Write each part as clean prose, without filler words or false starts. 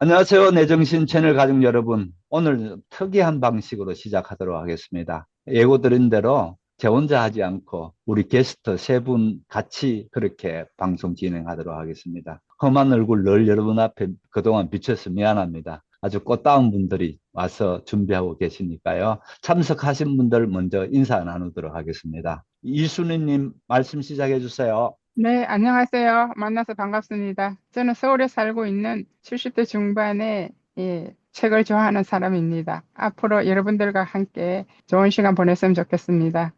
안녕하세요. 내정신 채널 가족 여러분. 오늘 특이한 방식으로 시작하도록 하겠습니다. 예고드린 대로 제 혼자 하지 않고 우리 게스트 세 분 같이 그렇게 방송 진행하도록 하겠습니다. 험한 얼굴 늘 여러분 앞에 그동안 비춰서 미안합니다. 아주 꽃다운 분들이 와서 준비하고 계시니까요. 참석하신 분들 먼저 인사 나누도록 하겠습니다. 이순희님 말씀 시작해 주세요. 네, 안녕하세요. 만나서 반갑습니다. 저는 서울에 살고 있는 70대 중반의 책을 좋아하는 사람입니다. 앞으로 여러분들과 함께 좋은 시간 보냈으면 좋겠습니다.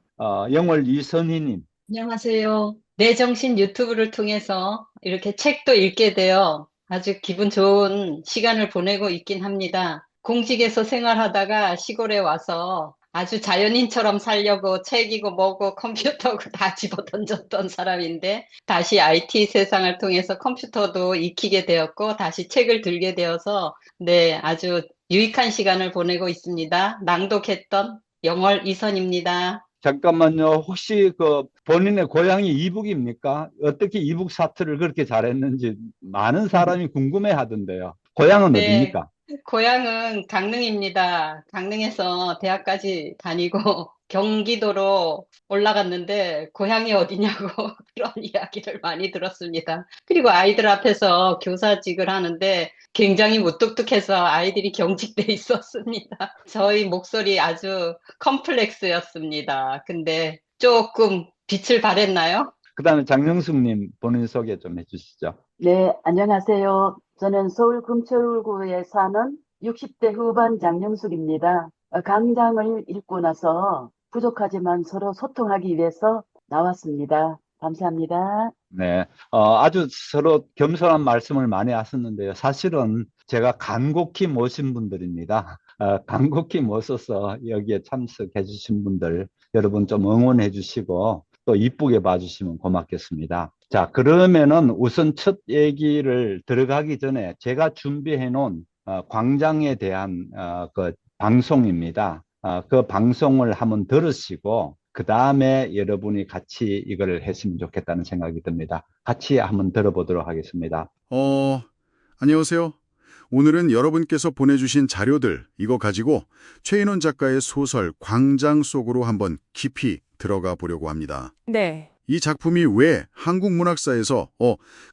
영월 이선희님. 안녕하세요. 내 정신 유튜브를 통해서 이렇게 책도 읽게 되어 아주 기분 좋은 시간을 보내고 있긴 합니다. 공직에서 생활하다가 시골에 와서 아주 자연인처럼 살려고 책이고 뭐고 컴퓨터고 다 집어 던졌던 사람인데 다시 IT 세상을 통해서 컴퓨터도 익히게 되었고 다시 책을 들게 되어서 네, 아주 유익한 시간을 보내고 있습니다. 낭독했던 영월 이선입니다. 잠깐만요. 혹시 그 본인의 고향이 이북입니까? 어떻게 이북 사투를 그렇게 잘했는지 많은 사람이 궁금해 하던데요. 고향은 네, 어디입니까? 고향은 강릉입니다. 강릉에서 대학까지 다니고 경기도로 올라갔는데 고향이 어디냐고 그런 이야기를 많이 들었습니다. 그리고 아이들 앞에서 교사직을 하는데 굉장히 무뚝뚝해서 아이들이 경직돼 있었습니다. 저희 목소리 아주 컴플렉스였습니다. 근데 조금 빛을 발했나요? 그다음에 장영숙님 본인 소개 좀 해주시죠. 네, 안녕하세요. 저는 서울 금천구에 사는 60대 후반 장영숙입니다. 강장을 읽고 나서 부족하지만 서로 소통하기 위해서 나왔습니다. 감사합니다. 네, 아주 서로 겸손한 말씀을 많이 하셨는데요. 사실은 제가 간곡히 모신 분들입니다. 간곡히 모셔서 여기에 참석해 주신 분들 여러분 좀 응원해 주시고 또 이쁘게 봐주시면 고맙겠습니다. 자, 그러면은 우선 첫 얘기를 들어가기 전에 제가 준비해 놓은 광장에 대한 그 방송입니다. 그 방송을 한번 들으시고 그 다음에 여러분이 같이 이걸 했으면 좋겠다는 생각이 듭니다. 같이 한번 들어보도록 하겠습니다. 안녕하세요. 오늘은 여러분께서 보내주신 자료들, 이거 가지고 최인원 작가의 소설 광장 속으로 한번 깊이 들어가 보려고 합니다. 네. 이 작품이 왜 한국 문학사에서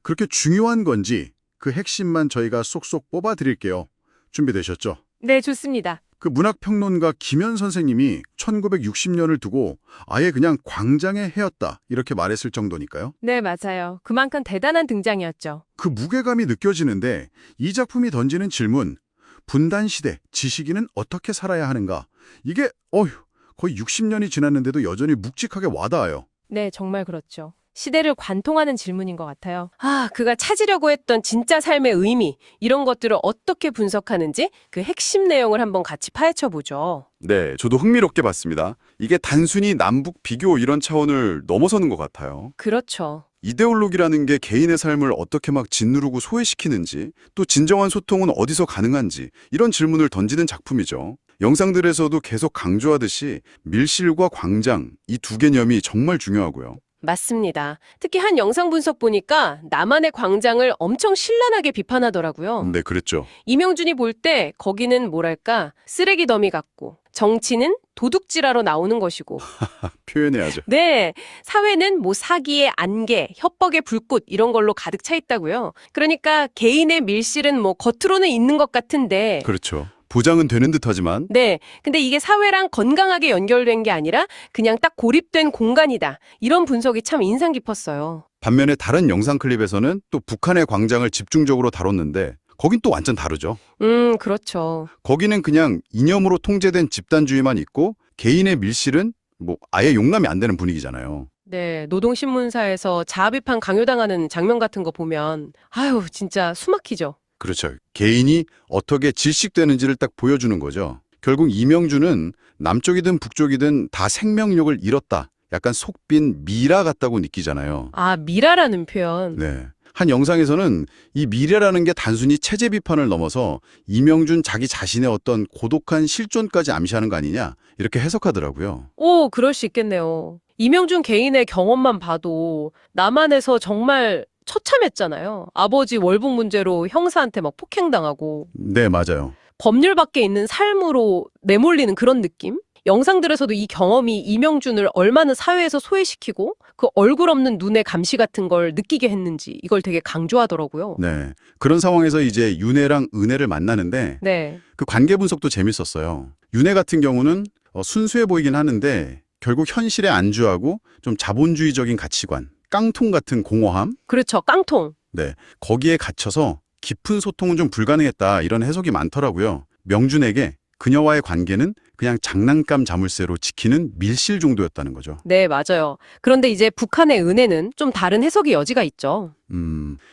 그렇게 중요한 건지 그 핵심만 저희가 쏙쏙 뽑아 드릴게요. 준비되셨죠? 네, 좋습니다. 그 문학평론가 김현 선생님이 1960년을 두고 아예 그냥 광장의 해였다 이렇게 말했을 정도니까요. 네, 맞아요. 그만큼 대단한 등장이었죠. 그 무게감이 느껴지는데 이 작품이 던지는 질문, 분단시대, 지식인은 어떻게 살아야 하는가? 이게 거의 60년이 지났는데도 여전히 묵직하게 와닿아요. 네, 정말 그렇죠. 시대를 관통하는 질문인 것 같아요. 그가 찾으려고 했던 진짜 삶의 의미, 이런 것들을 어떻게 분석하는지 그 핵심 내용을 한번 같이 파헤쳐 보죠. 네, 저도 흥미롭게 봤습니다. 이게 단순히 남북 비교 이런 차원을 넘어서는 것 같아요. 그렇죠. 이데올로기라는 게 개인의 삶을 어떻게 막 짓누르고 소외시키는지, 또 진정한 소통은 어디서 가능한지 이런 질문을 던지는 작품이죠. 영상들에서도 계속 강조하듯이 밀실과 광장, 이 두 개념이 정말 중요하고요. 맞습니다. 특히 한 영상 분석 보니까 남한의 광장을 엄청 신랄하게 비판하더라고요. 네, 그랬죠. 이명준이 볼 때 거기는 뭐랄까 쓰레기 더미 같고 정치는 도둑질하러 나오는 것이고 표현해야죠. 네, 사회는 뭐 사기의 안개, 협박의 불꽃 이런 걸로 가득 차 있다고요. 그러니까 개인의 밀실은 뭐 겉으로는 있는 것 같은데 그렇죠. 보장은 되는 듯하지만 네, 근데 이게 사회랑 건강하게 연결된 게 아니라 그냥 딱 고립된 공간이다. 이런 분석이 참 인상 깊었어요. 반면에 다른 영상 클립에서는 또 북한의 광장을 집중적으로 다뤘는데 거긴 또 완전 다르죠. 그렇죠. 거기는 그냥 이념으로 통제된 집단주의만 있고 개인의 밀실은 뭐 아예 용납이 안 되는 분위기잖아요. 네, 노동신문사에서 자아 비판 강요당하는 장면 같은 거 보면 아유, 진짜 숨막히죠. 그렇죠. 개인이 어떻게 질식되는지를 딱 보여주는 거죠. 결국 이명주는 남쪽이든 북쪽이든 다 생명력을 잃었다. 약간 속빈 미라 같다고 느끼잖아요. 미라라는 표현. 네. 한 영상에서는 이 미래라는 게 단순히 체제 비판을 넘어서 이명준 자기 자신의 어떤 고독한 실존까지 암시하는 거 아니냐 이렇게 해석하더라고요. 그럴 수 있겠네요. 이명준 개인의 경험만 봐도 남한에서 정말 처참했잖아요. 아버지 월북 문제로 형사한테 막 폭행당하고 네, 맞아요. 법률 밖에 있는 삶으로 내몰리는 그런 느낌? 영상들에서도 이 경험이 이명준을 얼마나 사회에서 소외시키고 그 얼굴 없는 눈의 감시 같은 걸 느끼게 했는지 이걸 되게 강조하더라고요. 네. 그런 상황에서 이제 윤혜랑 은혜를 만나는데 네. 그 관계 분석도 재밌었어요. 윤혜 같은 경우는 순수해 보이긴 하는데 결국 현실에 안주하고 좀 자본주의적인 가치관, 깡통 같은 공허함? 그렇죠. 깡통. 네. 거기에 갇혀서 깊은 소통은 좀 불가능했다 이런 해석이 많더라고요. 명준에게 그녀와의 관계는 그냥 장난감 자물쇠로 지키는 밀실 정도였다는 거죠. 네, 맞아요. 그런데 이제 북한의 은혜는 좀 다른 해석의 여지가 있죠.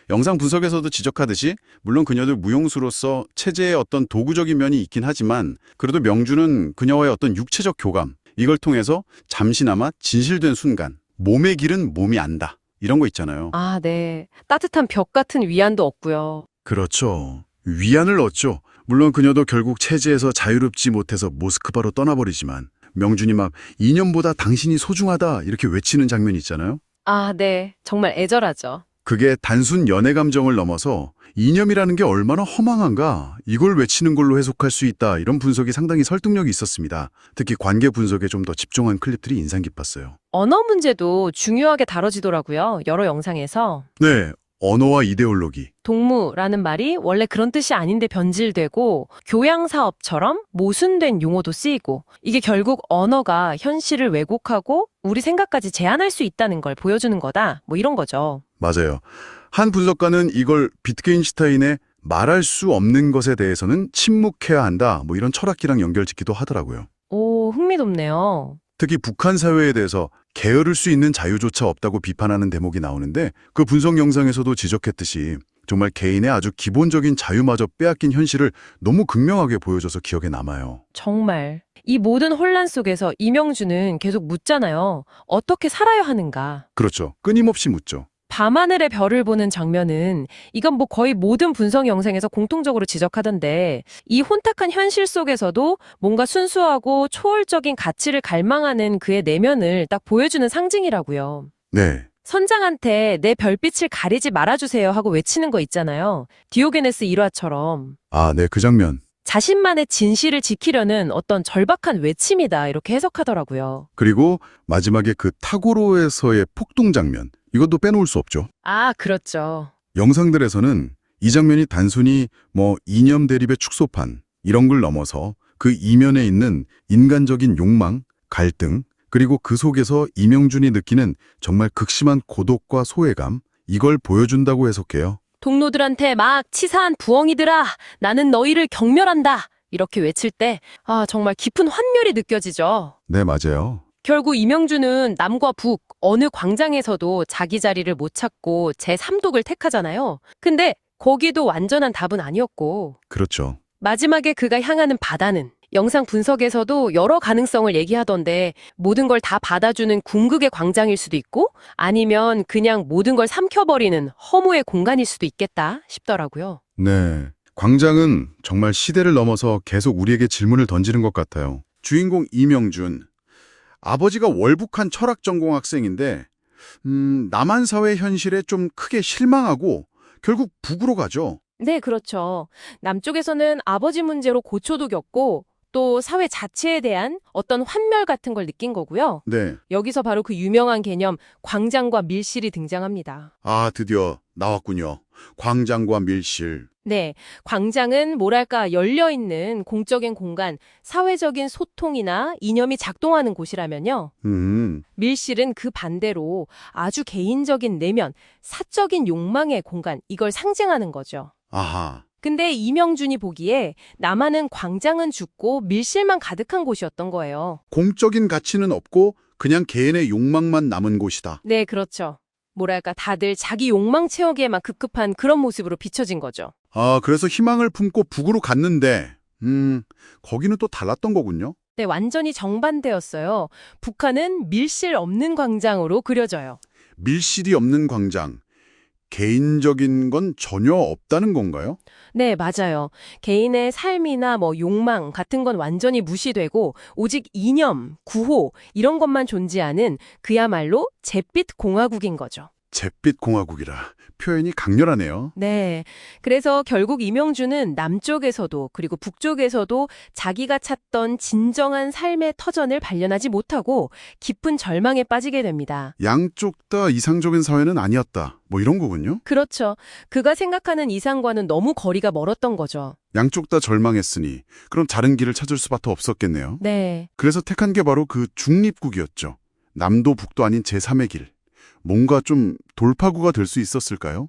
영상 분석에서도 지적하듯이 물론 그녀도 무용수로서 체제의 어떤 도구적인 면이 있긴 하지만 그래도 명준은 그녀와의 어떤 육체적 교감 이걸 통해서 잠시나마 진실된 순간 몸의 길은 몸이 안다. 이런 거 있잖아요. 아, 네. 따뜻한 벽 같은 위안도 없고요. 그렇죠. 위안을 얻죠. 물론 그녀도 결국 체제에서 자유롭지 못해서 모스크바로 떠나버리지만 명준이 막 이념보다 당신이 소중하다 이렇게 외치는 장면이 있잖아요. 아, 네. 정말 애절하죠. 그게 단순 연애 감정을 넘어서 이념이라는 게 얼마나 허망한가 이걸 외치는 걸로 해석할 수 있다 이런 분석이 상당히 설득력이 있었습니다. 특히 관계 분석에 좀 더 집중한 클립들이 인상 깊었어요. 언어 문제도 중요하게 다뤄지더라고요. 여러 영상에서. 네, 언어와 이데올로기. 동무라는 말이 원래 그런 뜻이 아닌데 변질되고 교양사업처럼 모순된 용어도 쓰이고 이게 결국 언어가 현실을 왜곡하고 우리 생각까지 제한할 수 있다는 걸 보여주는 거다. 뭐 이런 거죠. 맞아요. 한 분석가는 이걸 비트겐슈타인의 말할 수 없는 것에 대해서는 침묵해야 한다. 뭐 이런 철학기랑 연결짓기도 하더라고요. 오, 흥미롭네요. 특히 북한 사회에 대해서 게으를 수 있는 자유조차 없다고 비판하는 대목이 나오는데 그 분석 영상에서도 지적했듯이 정말 개인의 아주 기본적인 자유마저 빼앗긴 현실을 너무 극명하게 보여줘서 기억에 남아요. 정말. 이 모든 혼란 속에서 이명준은 계속 묻잖아요. 어떻게 살아야 하는가? 그렇죠. 끊임없이 묻죠. 밤하늘의 별을 보는 장면은 이건 뭐 거의 모든 분석 영상에서 공통적으로 지적하던데 이 혼탁한 현실 속에서도 뭔가 순수하고 초월적인 가치를 갈망하는 그의 내면을 딱 보여주는 상징이라고요. 네. 선장한테 내 별빛을 가리지 말아주세요 하고 외치는 거 있잖아요. 디오게네스 1화처럼. 아, 네. 그 장면. 자신만의 진실을 지키려는 어떤 절박한 외침이다 이렇게 해석하더라고요. 그리고 마지막에 그 타고로에서의 폭동 장면. 이것도 빼놓을 수 없죠. 아, 그렇죠. 영상들에서는 이 장면이 단순히 이념 대립의 축소판 이런 걸 넘어서 그 이면에 있는 인간적인 욕망, 갈등, 그리고 그 속에서 이명준이 느끼는 정말 극심한 고독과 소외감 이걸 보여준다고 해석해요. 동료들한테 막 치사한 부엉이들아, 나는 너희를 경멸한다. 이렇게 외칠 때 정말 깊은 환멸이 느껴지죠. 네, 맞아요. 결국 이명준은 남과 북, 어느 광장에서도 자기 자리를 못 찾고 제3독을 택하잖아요. 근데 거기도 완전한 답은 아니었고 그렇죠. 마지막에 그가 향하는 바다는 영상 분석에서도 여러 가능성을 얘기하던데 모든 걸 다 받아주는 궁극의 광장일 수도 있고 아니면 그냥 모든 걸 삼켜버리는 허무의 공간일 수도 있겠다 싶더라고요. 네. 광장은 정말 시대를 넘어서 계속 우리에게 질문을 던지는 것 같아요. 주인공 이명준. 아버지가 월북한 철학 전공 학생인데 남한 사회 현실에 좀 크게 실망하고 결국 북으로 가죠. 네, 그렇죠. 남쪽에서는 아버지 문제로 고초도 겪고 또 사회 자체에 대한 어떤 환멸 같은 걸 느낀 거고요. 네. 여기서 바로 그 유명한 개념 광장과 밀실이 등장합니다. 아, 드디어 나왔군요. 광장과 밀실. 네, 광장은 뭐랄까 열려있는 공적인 공간, 사회적인 소통이나 이념이 작동하는 곳이라면요. 밀실은 그 반대로 아주 개인적인 내면, 사적인 욕망의 공간, 이걸 상징하는 거죠. 아하. 근데 이명준이 보기에 남한은 광장은 죽고 밀실만 가득한 곳이었던 거예요. 공적인 가치는 없고 그냥 개인의 욕망만 남은 곳이다. 네, 그렇죠. 뭐랄까 다들 자기 욕망 채우기에만 급급한 그런 모습으로 비춰진 거죠. 아, 그래서 희망을 품고 북으로 갔는데 거기는 또 달랐던 거군요. 네, 완전히 정반대였어요. 북한은 밀실 없는 광장으로 그려져요. 밀실이 없는 광장. 개인적인 건 전혀 없다는 건가요? 네, 맞아요. 개인의 삶이나 욕망 같은 건 완전히 무시되고 오직 이념, 구호 이런 것만 존재하는 그야말로 잿빛 공화국인 거죠. 잿빛 공화국이라 표현이 강렬하네요. 네. 그래서 결국 이명주는 남쪽에서도 그리고 북쪽에서도 자기가 찾던 진정한 삶의 터전을 발견하지 못하고 깊은 절망에 빠지게 됩니다. 양쪽 다 이상적인 사회는 아니었다. 뭐 이런 거군요. 그렇죠. 그가 생각하는 이상과는 너무 거리가 멀었던 거죠. 양쪽 다 절망했으니 그럼 다른 길을 찾을 수밖에 없었겠네요. 네. 그래서 택한 게 바로 그 중립국이었죠. 남도 북도 아닌 제3의 길. 뭔가 좀 돌파구가 될 수 있었을까요?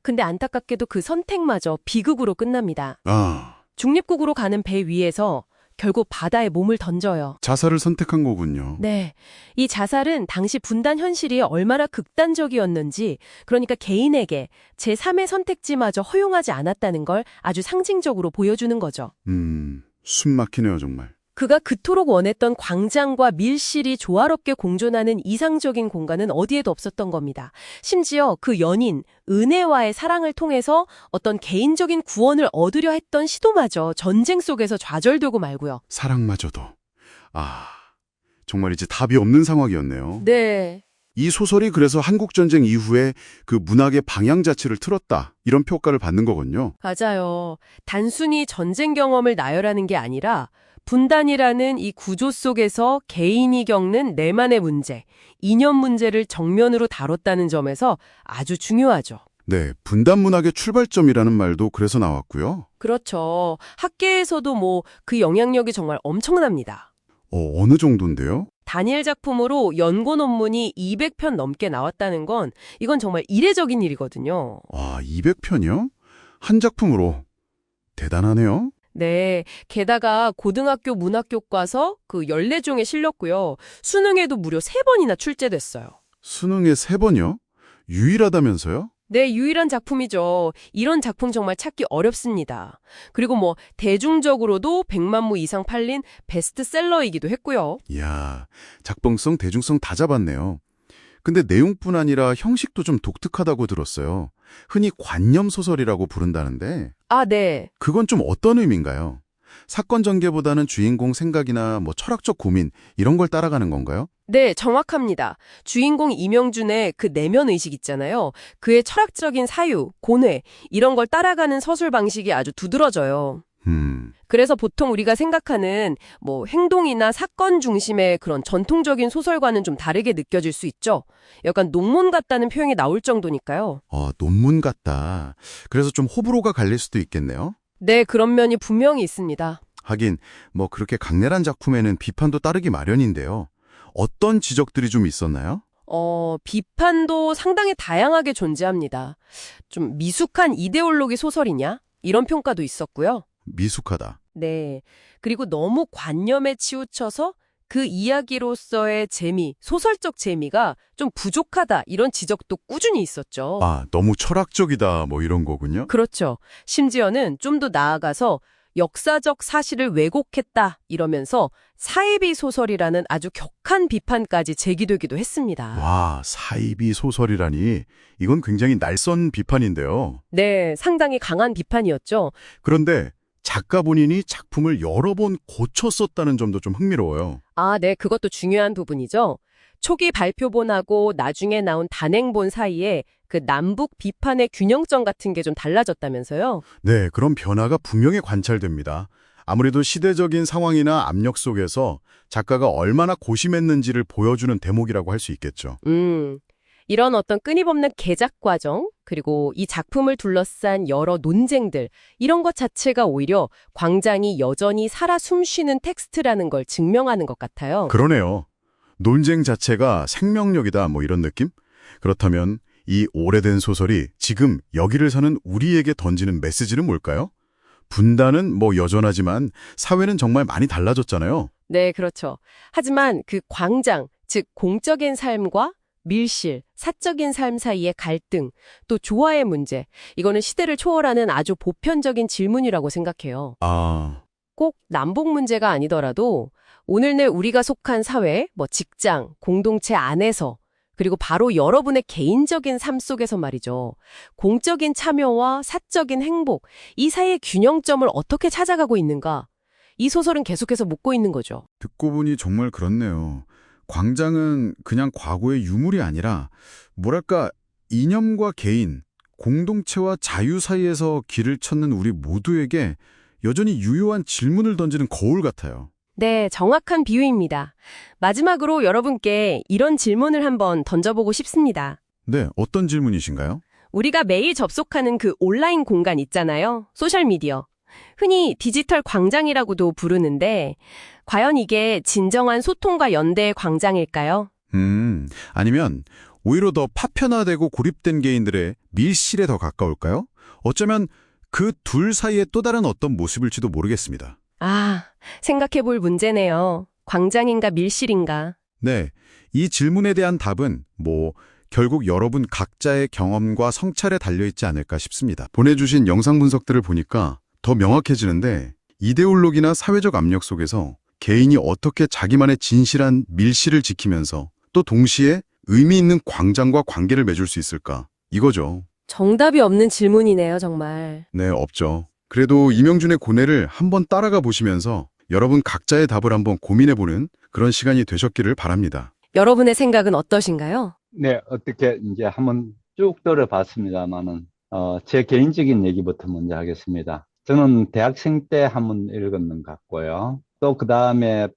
근데 안타깝게도 그 선택마저 비극으로 끝납니다. 중립국으로 가는 배 위에서 결국 바다에 몸을 던져요. 자살을 선택한 거군요. 네. 이 자살은 당시 분단 현실이 얼마나 극단적이었는지, 그러니까 개인에게 제3의 선택지마저 허용하지 않았다는 걸 아주 상징적으로 보여주는 거죠. 숨 막히네요, 정말. 그가 그토록 원했던 광장과 밀실이 조화롭게 공존하는 이상적인 공간은 어디에도 없었던 겁니다. 심지어 그 연인, 은혜와의 사랑을 통해서 어떤 개인적인 구원을 얻으려 했던 시도마저 전쟁 속에서 좌절되고 말고요. 사랑마저도. 정말 이제 답이 없는 상황이었네요. 네. 이 소설이 그래서 한국전쟁 이후에 그 문학의 방향 자체를 틀었다. 이런 평가를 받는 거군요. 맞아요. 단순히 전쟁 경험을 나열하는 게 아니라 분단이라는 이 구조 속에서 개인이 겪는 내만의 문제, 이념 문제를 정면으로 다뤘다는 점에서 아주 중요하죠. 네, 분단 문학의 출발점이라는 말도 그래서 나왔고요. 그렇죠. 학계에서도 그 영향력이 정말 엄청납니다. 어느 정도인데요? 다니엘 작품으로 연구 논문이 200편 넘게 나왔다는 건 이건 정말 이례적인 일이거든요. 200편이요? 한 작품으로. 대단하네요. 네, 게다가 고등학교 문학교과서 그 14종에 실렸고요. 수능에도 무려 3번이나 출제됐어요. 수능에 3번이요? 유일하다면서요? 네, 유일한 작품이죠. 이런 작품 정말 찾기 어렵습니다. 그리고 대중적으로도 100만 부 이상 팔린 베스트셀러이기도 했고요. 이야, 작품성, 대중성 다 잡았네요. 근데 내용뿐 아니라 형식도 좀 독특하다고 들었어요. 흔히 관념소설이라고 부른다는데. 네. 그건 좀 어떤 의미인가요? 사건 전개보다는 주인공 생각이나 철학적 고민 이런 걸 따라가는 건가요? 네, 정확합니다. 주인공 이명준의 그 내면 의식 있잖아요. 그의 철학적인 사유, 고뇌 이런 걸 따라가는 서술 방식이 아주 두드러져요. 그래서 보통 우리가 생각하는 행동이나 사건 중심의 그런 전통적인 소설과는 좀 다르게 느껴질 수 있죠. 약간 논문 같다는 표현이 나올 정도니까요. 논문 같다. 그래서 좀 호불호가 갈릴 수도 있겠네요. 네, 그런 면이 분명히 있습니다. 하긴 그렇게 강렬한 작품에는 비판도 따르기 마련인데요. 어떤 지적들이 좀 있었나요? 비판도 상당히 다양하게 존재합니다. 좀 미숙한 이데올로기 소설이냐? 이런 평가도 있었고요. 미숙하다. 네. 그리고 너무 관념에 치우쳐서 그 이야기로서의 재미, 소설적 재미가 좀 부족하다 이런 지적도 꾸준히 있었죠. 너무 철학적이다 이런 거군요. 그렇죠. 심지어는 좀 더 나아가서 역사적 사실을 왜곡했다 이러면서 사이비 소설이라는 아주 격한 비판까지 제기되기도 했습니다. 사이비 소설이라니 이건 굉장히 날선 비판인데요. 네, 상당히 강한 비판이었죠. 그런데 작가 본인이 작품을 여러 번 고쳤었다는 점도 좀 흥미로워요. 네, 그것도 중요한 부분이죠. 초기 발표본하고 나중에 나온 단행본 사이에 그 남북 비판의 균형점 같은 게 좀 달라졌다면서요? 네, 그런 변화가 분명히 관찰됩니다. 아무래도 시대적인 상황이나 압력 속에서 작가가 얼마나 고심했는지를 보여주는 대목이라고 할 수 있겠죠. 이런 어떤 끊임없는 개작 과정, 그리고 이 작품을 둘러싼 여러 논쟁들, 이런 것 자체가 오히려 광장이 여전히 살아 숨쉬는 텍스트라는 걸 증명하는 것 같아요. 그러네요. 논쟁 자체가 생명력이다 이런 느낌? 그렇다면 이 오래된 소설이 지금 여기를 사는 우리에게 던지는 메시지는 뭘까요? 분단은 여전하지만 사회는 정말 많이 달라졌잖아요. 네, 그렇죠. 하지만 그 광장, 즉 공적인 삶과 밀실, 사적인 삶 사이의 갈등, 또 조화의 문제, 이거는 시대를 초월하는 아주 보편적인 질문이라고 생각해요. 꼭 남북 문제가 아니더라도 오늘날 우리가 속한 사회, 직장, 공동체 안에서 그리고 바로 여러분의 개인적인 삶 속에서 말이죠. 공적인 참여와 사적인 행복, 이 사이의 균형점을 어떻게 찾아가고 있는가? 이 소설은 계속해서 묻고 있는 거죠. 듣고 보니 정말 그렇네요. 광장은 그냥 과거의 유물이 아니라 뭐랄까 이념과 개인, 공동체와 자유 사이에서 길을 찾는 우리 모두에게 여전히 유효한 질문을 던지는 거울 같아요. 네, 정확한 비유입니다. 마지막으로 여러분께 이런 질문을 한번 던져보고 싶습니다. 네, 어떤 질문이신가요? 우리가 매일 접속하는 그 온라인 공간 있잖아요. 소셜미디어. 흔히 디지털 광장이라고도 부르는데 과연 이게 진정한 소통과 연대의 광장일까요? 아니면 오히려 더 파편화되고 고립된 개인들의 밀실에 더 가까울까요? 어쩌면 그 둘 사이의 또 다른 어떤 모습일지도 모르겠습니다. 아, 생각해볼 문제네요. 광장인가 밀실인가? 네, 이 질문에 대한 답은 결국 여러분 각자의 경험과 성찰에 달려있지 않을까 싶습니다. 보내주신 영상 분석들을 보니까 더 명확해지는데 이데올로기나 사회적 압력 속에서 개인이 어떻게 자기만의 진실한 밀실을 지키면서 또 동시에 의미 있는 광장과 관계를 맺을 수 있을까? 이거죠. 정답이 없는 질문이네요, 정말. 네, 없죠. 그래도 이명준의 고뇌를 한번 따라가 보시면서 여러분 각자의 답을 한번 고민해보는 그런 시간이 되셨기를 바랍니다. 여러분의 생각은 어떠신가요? 네, 어떻게 이제 한번 쭉 들어봤습니다만은, 제 개인적인 얘기부터 먼저 하겠습니다. 저는 대학생 때 한번 읽었는 것 같고요. 또 그 다음에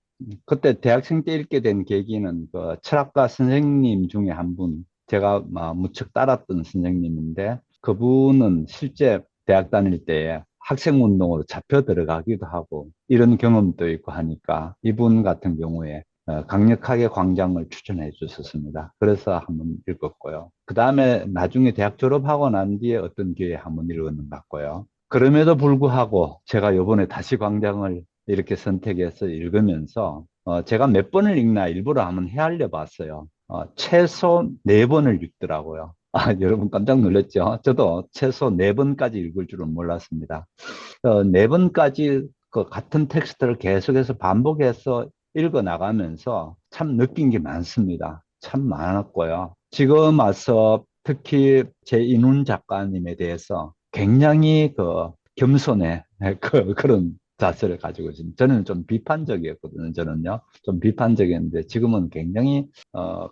그때 대학생 때 읽게 된 계기는 그 철학가 선생님 중에 한 분, 제가 무척 따랐던 선생님인데 그분은 실제 대학 다닐 때에 학생운동으로 잡혀 들어가기도 하고 이런 경험도 있고 하니까 이분 같은 경우에 강력하게 광장을 추천해 주셨습니다. 그래서 한번 읽었고요. 그 다음에 나중에 대학 졸업하고 난 뒤에 어떤 기회에 한번 읽었는 것 같고요. 그럼에도 불구하고 제가 이번에 다시 광장을 이렇게 선택해서 읽으면서 제가 몇 번을 읽나 일부러 한번 헤아려 봤어요. 최소 4번을 읽더라고요. 여러분 깜짝 놀랐죠? 저도 최소 4번까지 읽을 줄은 몰랐습니다. 4번까지 그 같은 텍스트를 계속해서 반복해서 읽어 나가면서 참 느낀 게 많습니다. 참 많았고요. 지금 와서 특히 제 인훈 작가님에 대해서 굉장히 그 겸손해 그런 자세를 가지고 있습니다. 저는 좀 비판적이었거든요. 저는요. 좀 비판적이었는데 지금은 굉장히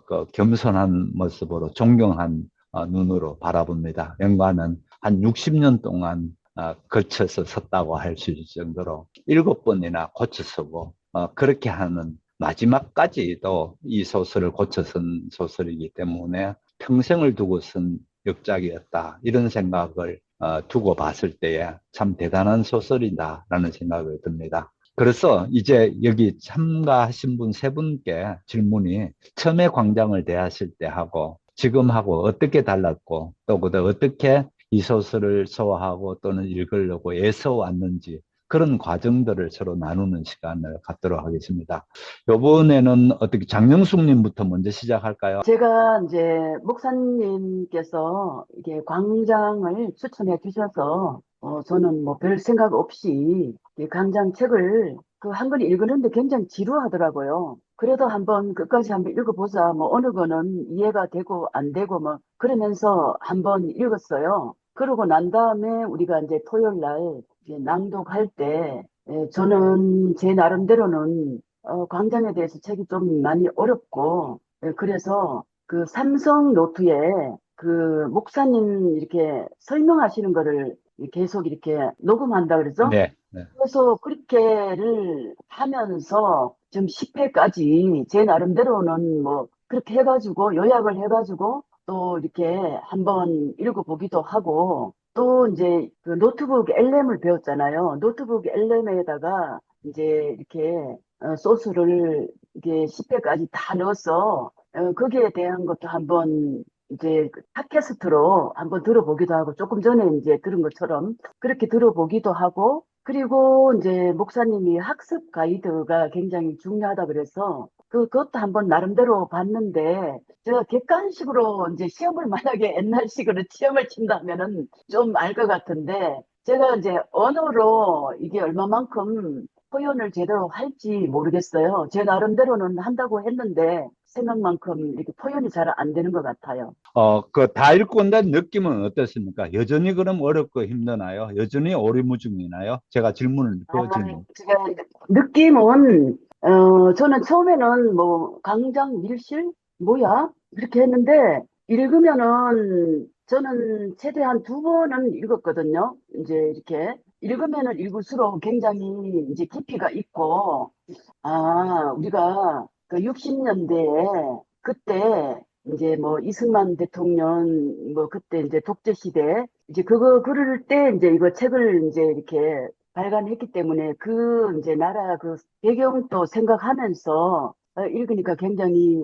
그 겸손한 모습으로 존경한 눈으로 바라봅니다. 연관은 한 60년 동안 걸쳐서 섰다고 할 수 있을 정도로 7번이나 고쳐 쓰고 그렇게 하는 마지막까지도 이 소설을 고쳐 쓴 소설이기 때문에 평생을 두고 쓴 역작이었다. 이런 생각을 두고 봤을 때에 참 대단한 소설이다라는 생각이 듭니다. 그래서 이제 여기 참가하신 분 3분께 질문이 처음에 광장을 대하실 때 하고 지금하고 어떻게 달랐고 또 어떻게 이 소설을 소화하고 또는 읽으려고 애써 왔는지 그런 과정들을 서로 나누는 시간을 갖도록 하겠습니다. 이번에는 어떻게 장영숙님부터 먼저 시작할까요? 제가 이제 목사님께서 이게 광장을 추천해 주셔서 저는 뭐 별 생각 없이 이 광장 책을 그 한 권 읽었는데 굉장히 지루하더라고요. 그래도 끝까지 한번 읽어보자. 뭐 어느 거는 이해가 되고 안 되고 뭐 그러면서 한번 읽었어요. 그러고 난 다음에 우리가 이제 토요일 날 이제 낭독할 때 저는 제 나름대로는 광장에 대해서 책이 좀 많이 어렵고 그래서 그 삼성 노트에 그 목사님 이렇게 설명하시는 거를 계속 이렇게 녹음한다 그러죠? 네. 네. 그래서 그렇게를 하면서 좀 10회까지 제 나름대로는 뭐 그렇게 해가지고 요약을 해가지고 또 이렇게 한번 읽어보기도 하고 또 이제 그 노트북 LM을 배웠잖아요. 노트북 LM에다가 이제 이렇게 소스를 이게 10회까지 다 넣어서 거기에 대한 것도 한번 이제 팟캐스트로 한번 들어보기도 하고 조금 전에 이제 들은 것처럼 그렇게 들어보기도 하고 그리고 이제 목사님이 학습 가이드가 굉장히 중요하다 그래서 그것도 한번 나름대로 봤는데 제가 객관식으로 이제 시험을 만약에 옛날식으로 시험을 친다면은 좀 알 것 같은데 제가 이제 언어로 이게 얼마만큼 표현을 제대로 할지 모르겠어요. 제 나름대로는 한다고 했는데 생각만큼 이렇게 표현이 잘 안 되는 것 같아요. 그 다 읽고 난 느낌은 어떻습니까? 여전히 그럼 어렵고 힘드나요? 여전히 오리무중이나요? 제가 질문을, 제가 느낌은 저는 처음에는 뭐, 강장 밀실? 뭐야? 그렇게 했는데, 읽으면은, 저는 최대한 두 번은 읽었거든요. 이제 이렇게. 읽으면은 읽을수록 굉장히 이제 깊이가 있고, 우리가 그 60년대에 그때 이제 뭐 이승만 대통령 뭐 그때 이제 독재 시대 이제 그거 그럴 때 이제 이거 책을 이제 이렇게 발간했기 때문에 그 이제 나라 그 배경도 생각하면서 읽으니까 굉장히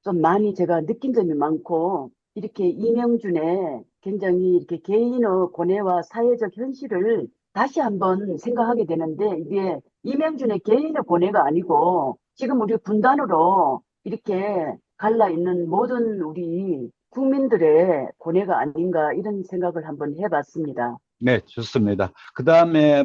좀 많이 제가 느낀 점이 많고 이렇게 이명준의 굉장히 이렇게 개인의 고뇌와 사회적 현실을 다시 한번 생각하게 되는데 이게 이명준의 개인의 고뇌가 아니고 지금 우리 분단으로 이렇게 갈라 있는 모든 우리 국민들의 고뇌가 아닌가 이런 생각을 한번 해봤습니다. 네, 좋습니다. 그 다음에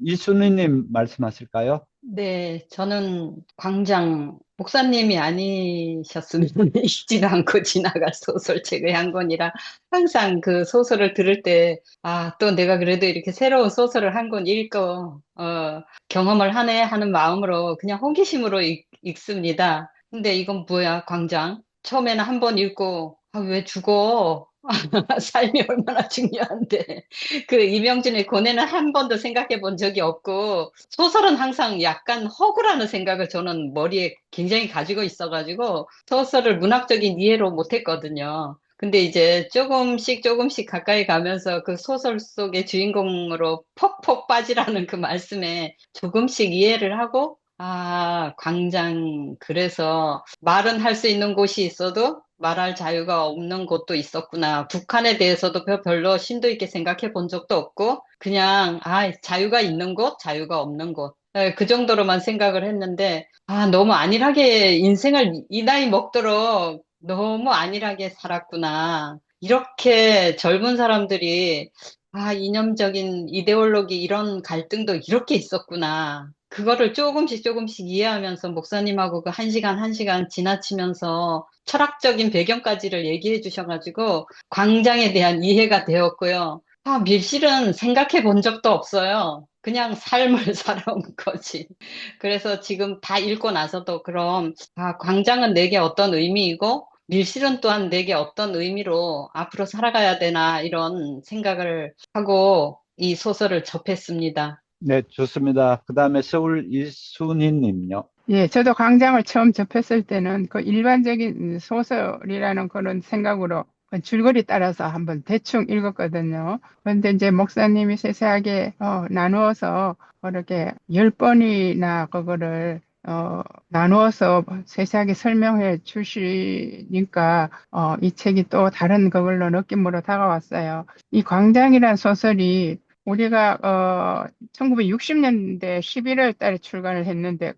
이순희님 말씀하실까요? 네, 저는 광장 목사님이 아니셨으면 읽지도 않고 지나갈 소설책의 한 권이라 항상 그 소설을 들을 때, 또 내가 그래도 이렇게 새로운 소설을 한 권 경험을 하네 하는 마음으로 그냥 호기심으로 읽습니다. 근데 이건 뭐야, 광장? 처음에는 한 번 읽고, 왜 죽어? 삶이 얼마나 중요한데. 그 이명준의 고뇌는 한 번도 생각해 본 적이 없고, 소설은 항상 약간 허구라는 생각을 저는 머리에 굉장히 가지고 있어가지고, 소설을 문학적인 이해로 못했거든요. 근데 이제 조금씩 가까이 가면서 그 소설 속의 주인공으로 폭폭 빠지라는 그 말씀에 조금씩 이해를 하고, 광장, 그래서 말은 할 수 있는 곳이 있어도 말할 자유가 없는 곳도 있었구나. 북한에 대해서도 별로 심도 있게 생각해 본 적도 없고, 그냥, 자유가 있는 곳, 자유가 없는 곳. 그 정도로만 생각을 했는데, 너무 안일하게 인생을 이 나이 먹도록 너무 안일하게 살았구나. 이렇게 젊은 사람들이, 이념적인 이데올로기 이런 갈등도 이렇게 있었구나. 그거를 조금씩 이해하면서 목사님하고 그 한 시간 지나치면서 철학적인 배경까지를 얘기해 주셔가지고 광장에 대한 이해가 되었고요. 밀실은 생각해 본 적도 없어요. 그냥 삶을 살아온 거지. 그래서 지금 다 읽고 나서도 그럼, 광장은 내게 어떤 의미이고, 밀실은 또한 내게 어떤 의미로 앞으로 살아가야 되나, 이런 생각을 하고 이 소설을 접했습니다. 네, 좋습니다. 그 다음에 서울 이순희님요. 예, 저도 광장을 처음 접했을 때는 그 일반적인 소설이라는 그런 생각으로 그 줄거리 따라서 한번 대충 읽었거든요. 그런데 이제 목사님이 세세하게 나누어서 그렇게 10번이나 그거를 나누어서 세세하게 설명해 주시니까 이 책이 또 다른 그걸로 느낌으로 다가왔어요. 이 광장이란 소설이 우리가 1960년대 11월 달에 출간을 했는데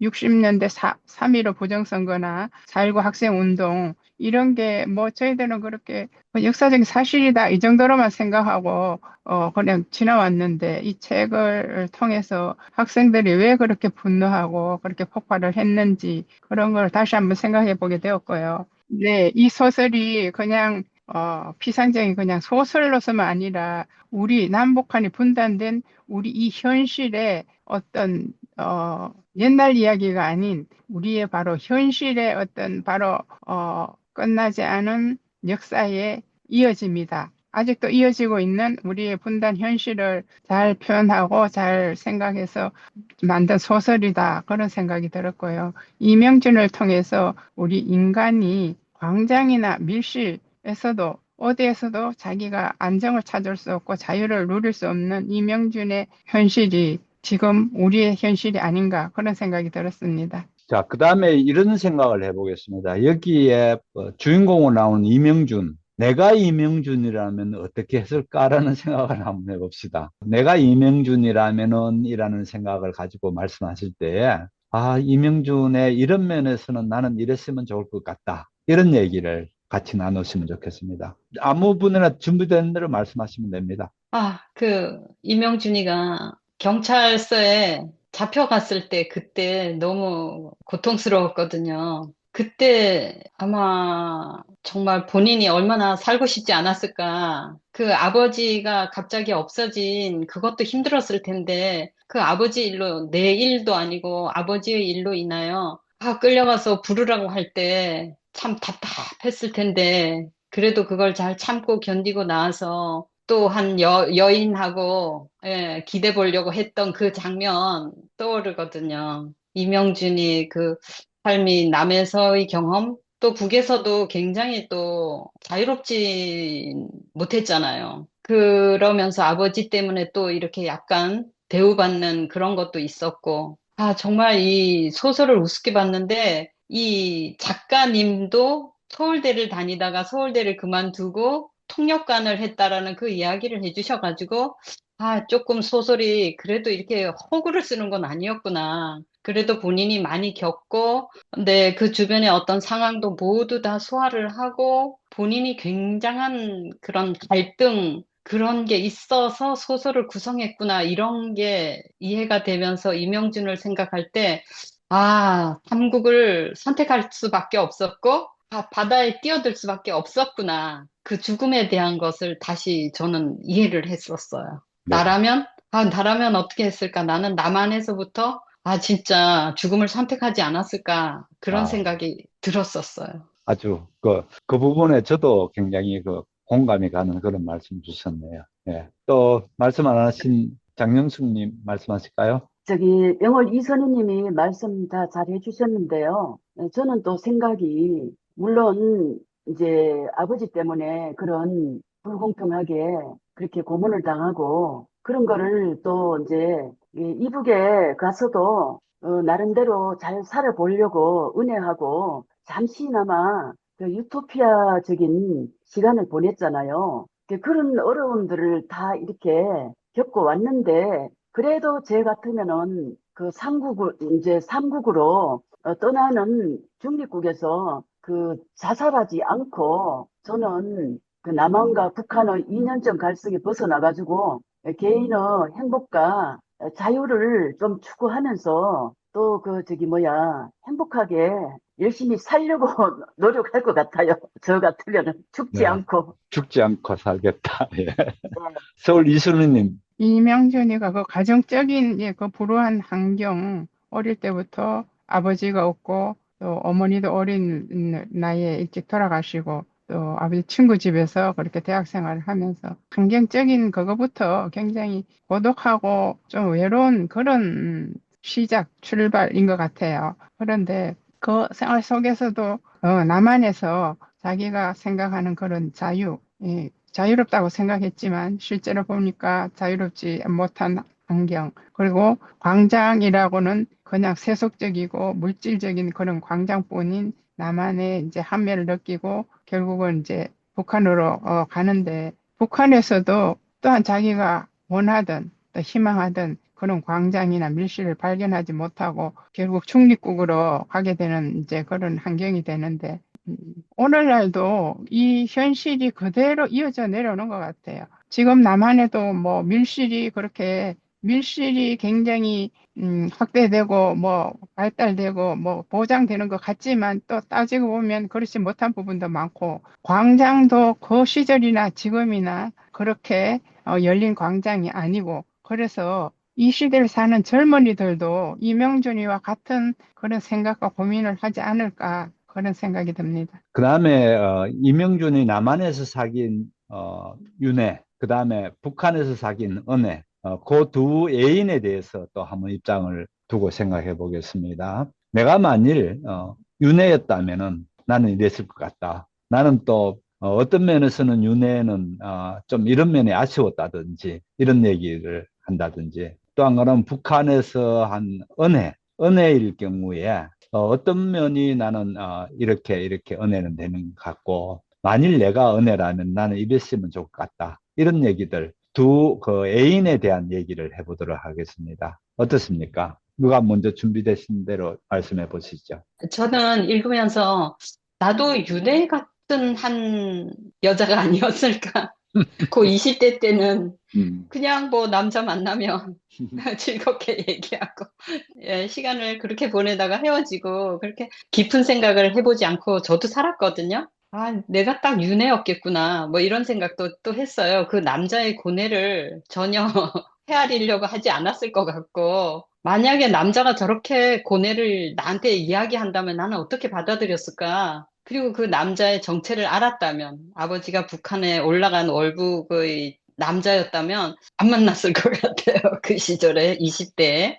60년대 3.15 부정선거나 4.19 학생운동 이런 게 뭐 저희들은 그렇게 역사적인 사실이다 이 정도로만 생각하고 그냥 지나왔는데 이 책을 통해서 학생들이 왜 그렇게 분노하고 그렇게 폭발을 했는지 그런 걸 다시 한번 생각해 보게 되었고요. 네, 이 소설이 그냥 피상적인 그냥 소설로서만 아니라 우리 남북한이 분단된 우리 이 현실의 어떤 옛날 이야기가 아닌 우리의 바로 현실의 어떤 바로 끝나지 않은 역사의 이어집니다. 아직도 이어지고 있는 우리의 분단 현실을 잘 표현하고 잘 생각해서 만든 소설이다. 그런 생각이 들었고요. 이명준을 통해서 우리 인간이 광장이나 밀실에서도 어디에서도 자기가 안정을 찾을 수 없고 자유를 누릴 수 없는 이명준의 현실이 지금 우리의 현실이 아닌가 그런 생각이 들었습니다. 자, 그 다음에 이런 생각을 해보겠습니다. 여기에 주인공으로 나오는 이명준, 내가 이명준이라면 어떻게 했을까라는 생각을 한번 해봅시다. 내가 이명준이라면은 이라는 생각을 가지고 말씀하실 때, 이명준의 이런 면에서는 나는 이랬으면 좋을 것 같다. 이런 얘기를 같이 나누시면 좋겠습니다. 아무 분이나 준비된 대로 말씀하시면 됩니다. 이명준이가 경찰서에 잡혀갔을 때 그때 너무 고통스러웠거든요. 그때 아마 정말 본인이 얼마나 살고 싶지 않았을까. 그 아버지가 갑자기 없어진 그것도 힘들었을 텐데, 그 아버지 일로, 내 일도 아니고 아버지의 일로 인하여, 끌려가서 부르라고 할 때 참 답답했을 텐데, 그래도 그걸 잘 참고 견디고 나와서 또 한 여인하고, 예, 기대 보려고 했던 그 장면 떠오르거든요. 이명준이 그 삶이 남에서의 경험, 또 북에서도 굉장히 또 자유롭지 못했잖아요. 그러면서 아버지 때문에 또 이렇게 약간 대우받는 그런 것도 있었고, 정말 이 소설을 우습게 봤는데, 이 작가님도 서울대를 다니다가 서울대를 그만두고 통역관을 했다라는 그 이야기를 해주셔가지고, 조금 소설이 그래도 이렇게 호구를 쓰는 건 아니었구나. 그래도 본인이 많이 겪고, 네, 그 주변의 어떤 상황도 모두 다 소화를 하고 본인이 굉장한 그런 갈등, 그런 게 있어서 소설을 구성했구나, 이런 게 이해가 되면서 이명준을 생각할 때, 삼국을 선택할 수밖에 없었고, 바다에 뛰어들 수밖에 없었구나. 그 죽음에 대한 것을 다시 저는 이해를 했었어요. 네. 나라면 어떻게 했을까? 나는 남한에서부터 진짜 죽음을 선택하지 않았을까? 그런 아, 생각이 들었었어요. 아주 그 부분에 저도 굉장히 공감이 가는 그런 말씀 주셨네요. 예. 또 말씀 안 하신 장영숙님 말씀하실까요? 저기 영월 이선희님이 말씀 다 잘 해주셨는데요. 저는 또 생각이 물론 이제 아버지 때문에 그런 불공평하게 그렇게 고문을 당하고 그런 거를 또 이제 이북에 가서도 나름대로 잘 살아보려고 은혜하고 잠시나마 그 유토피아적인 시간을 보냈잖아요. 그런 어려움들을 다 이렇게 겪고 왔는데 그래도 제 같으면은 그 이제 삼국으로 떠나는 중립국에서 그 자살하지 않고 저는 그 남한과 북한의 이념적 갈등에 벗어나가지고 개인의 행복과 자유를 좀 추구하면서 또 행복하게 열심히 살려고 노력할 것 같아요. 저 같으면은 죽지 네. 않고. 죽지 않고 살겠다. 예. 서울 이순우님. 이명준이가 그 가정적인 그 불우한 환경, 어릴 때부터 아버지가 없고 또 어머니도 어린 나이에 일찍 돌아가시고 또 아버지 친구 집에서 그렇게 대학 생활을 하면서 환경적인 그거부터 굉장히 고독하고 좀 외로운 그런 출발인 것 같아요. 그런데 그 생활 속에서도 남한에서 자기가 생각하는 그런 자유롭다고 생각했지만 실제로 보니까 자유롭지 못한 환경, 그리고 광장이라고는 그냥 세속적이고 물질적인 그런 광장뿐인 남한의 이제 한계를 느끼고 결국은 이제 북한으로 가는데 북한에서도 또한 자기가 원하던 또 희망하던 그런 광장이나 밀실을 발견하지 못하고 결국 중립국으로 가게 되는 이제 그런 환경이 되는데 오늘날도 이 현실이 그대로 이어져 내려오는 것 같아요. 지금 남한에도 뭐 밀실이 굉장히 확대되고 발달되고 보장되는 것 같지만 또 따지고 보면 그렇지 못한 부분도 많고 광장도 그 시절이나 지금이나 그렇게 열린 광장이 아니고 그래서 이 시대를 사는 젊은이들도 이명준이와 같은 그런 생각과 고민을 하지 않을까 그런 생각이 듭니다. 그 다음에 이명준이 남한에서 사귄 윤혜, 그 다음에 북한에서 사귄 은혜, 그 두 애인에 대해서 또 한번 입장을 두고 생각해 보겠습니다. 내가 만일 윤혜였다면은 나는 이랬을 것 같다. 나는 또 어떤 면에서는 윤혜는 좀 이런 면이 아쉬웠다든지 이런 얘기를 한다든지 또 한 가지는 북한에서 한 은혜일 경우에 어떤 면이 나는 이렇게 은혜는 되는 것 같고 만일 내가 은혜라면 나는 이랬으면 좋을 것 같다. 이런 얘기들 두 그 애인에 대한 얘기를 해보도록 하겠습니다. 어떻습니까? 누가 먼저 준비되신 대로 말씀해 보시죠. 저는 읽으면서 나도 윤회 같은 한 여자가 아니었을까. 그 20대 때는 그냥 뭐 남자 만나면 즐겁게 얘기하고 시간을 그렇게 보내다가 헤어지고 그렇게 깊은 생각을 해보지 않고 저도 살았거든요. 아, 내가 딱 윤회였겠구나. 뭐 이런 생각도 또 했어요. 그 남자의 고뇌를 전혀 헤아리려고 하지 않았을 것 같고, 만약에 남자가 저렇게 고뇌를 나한테 이야기한다면 나는 어떻게 받아들였을까? 그리고 그 남자의 정체를 알았다면, 아버지가 북한에 올라간 월북의 남자였다면 안 만났을 것 같아요. 그 시절에, 20대에.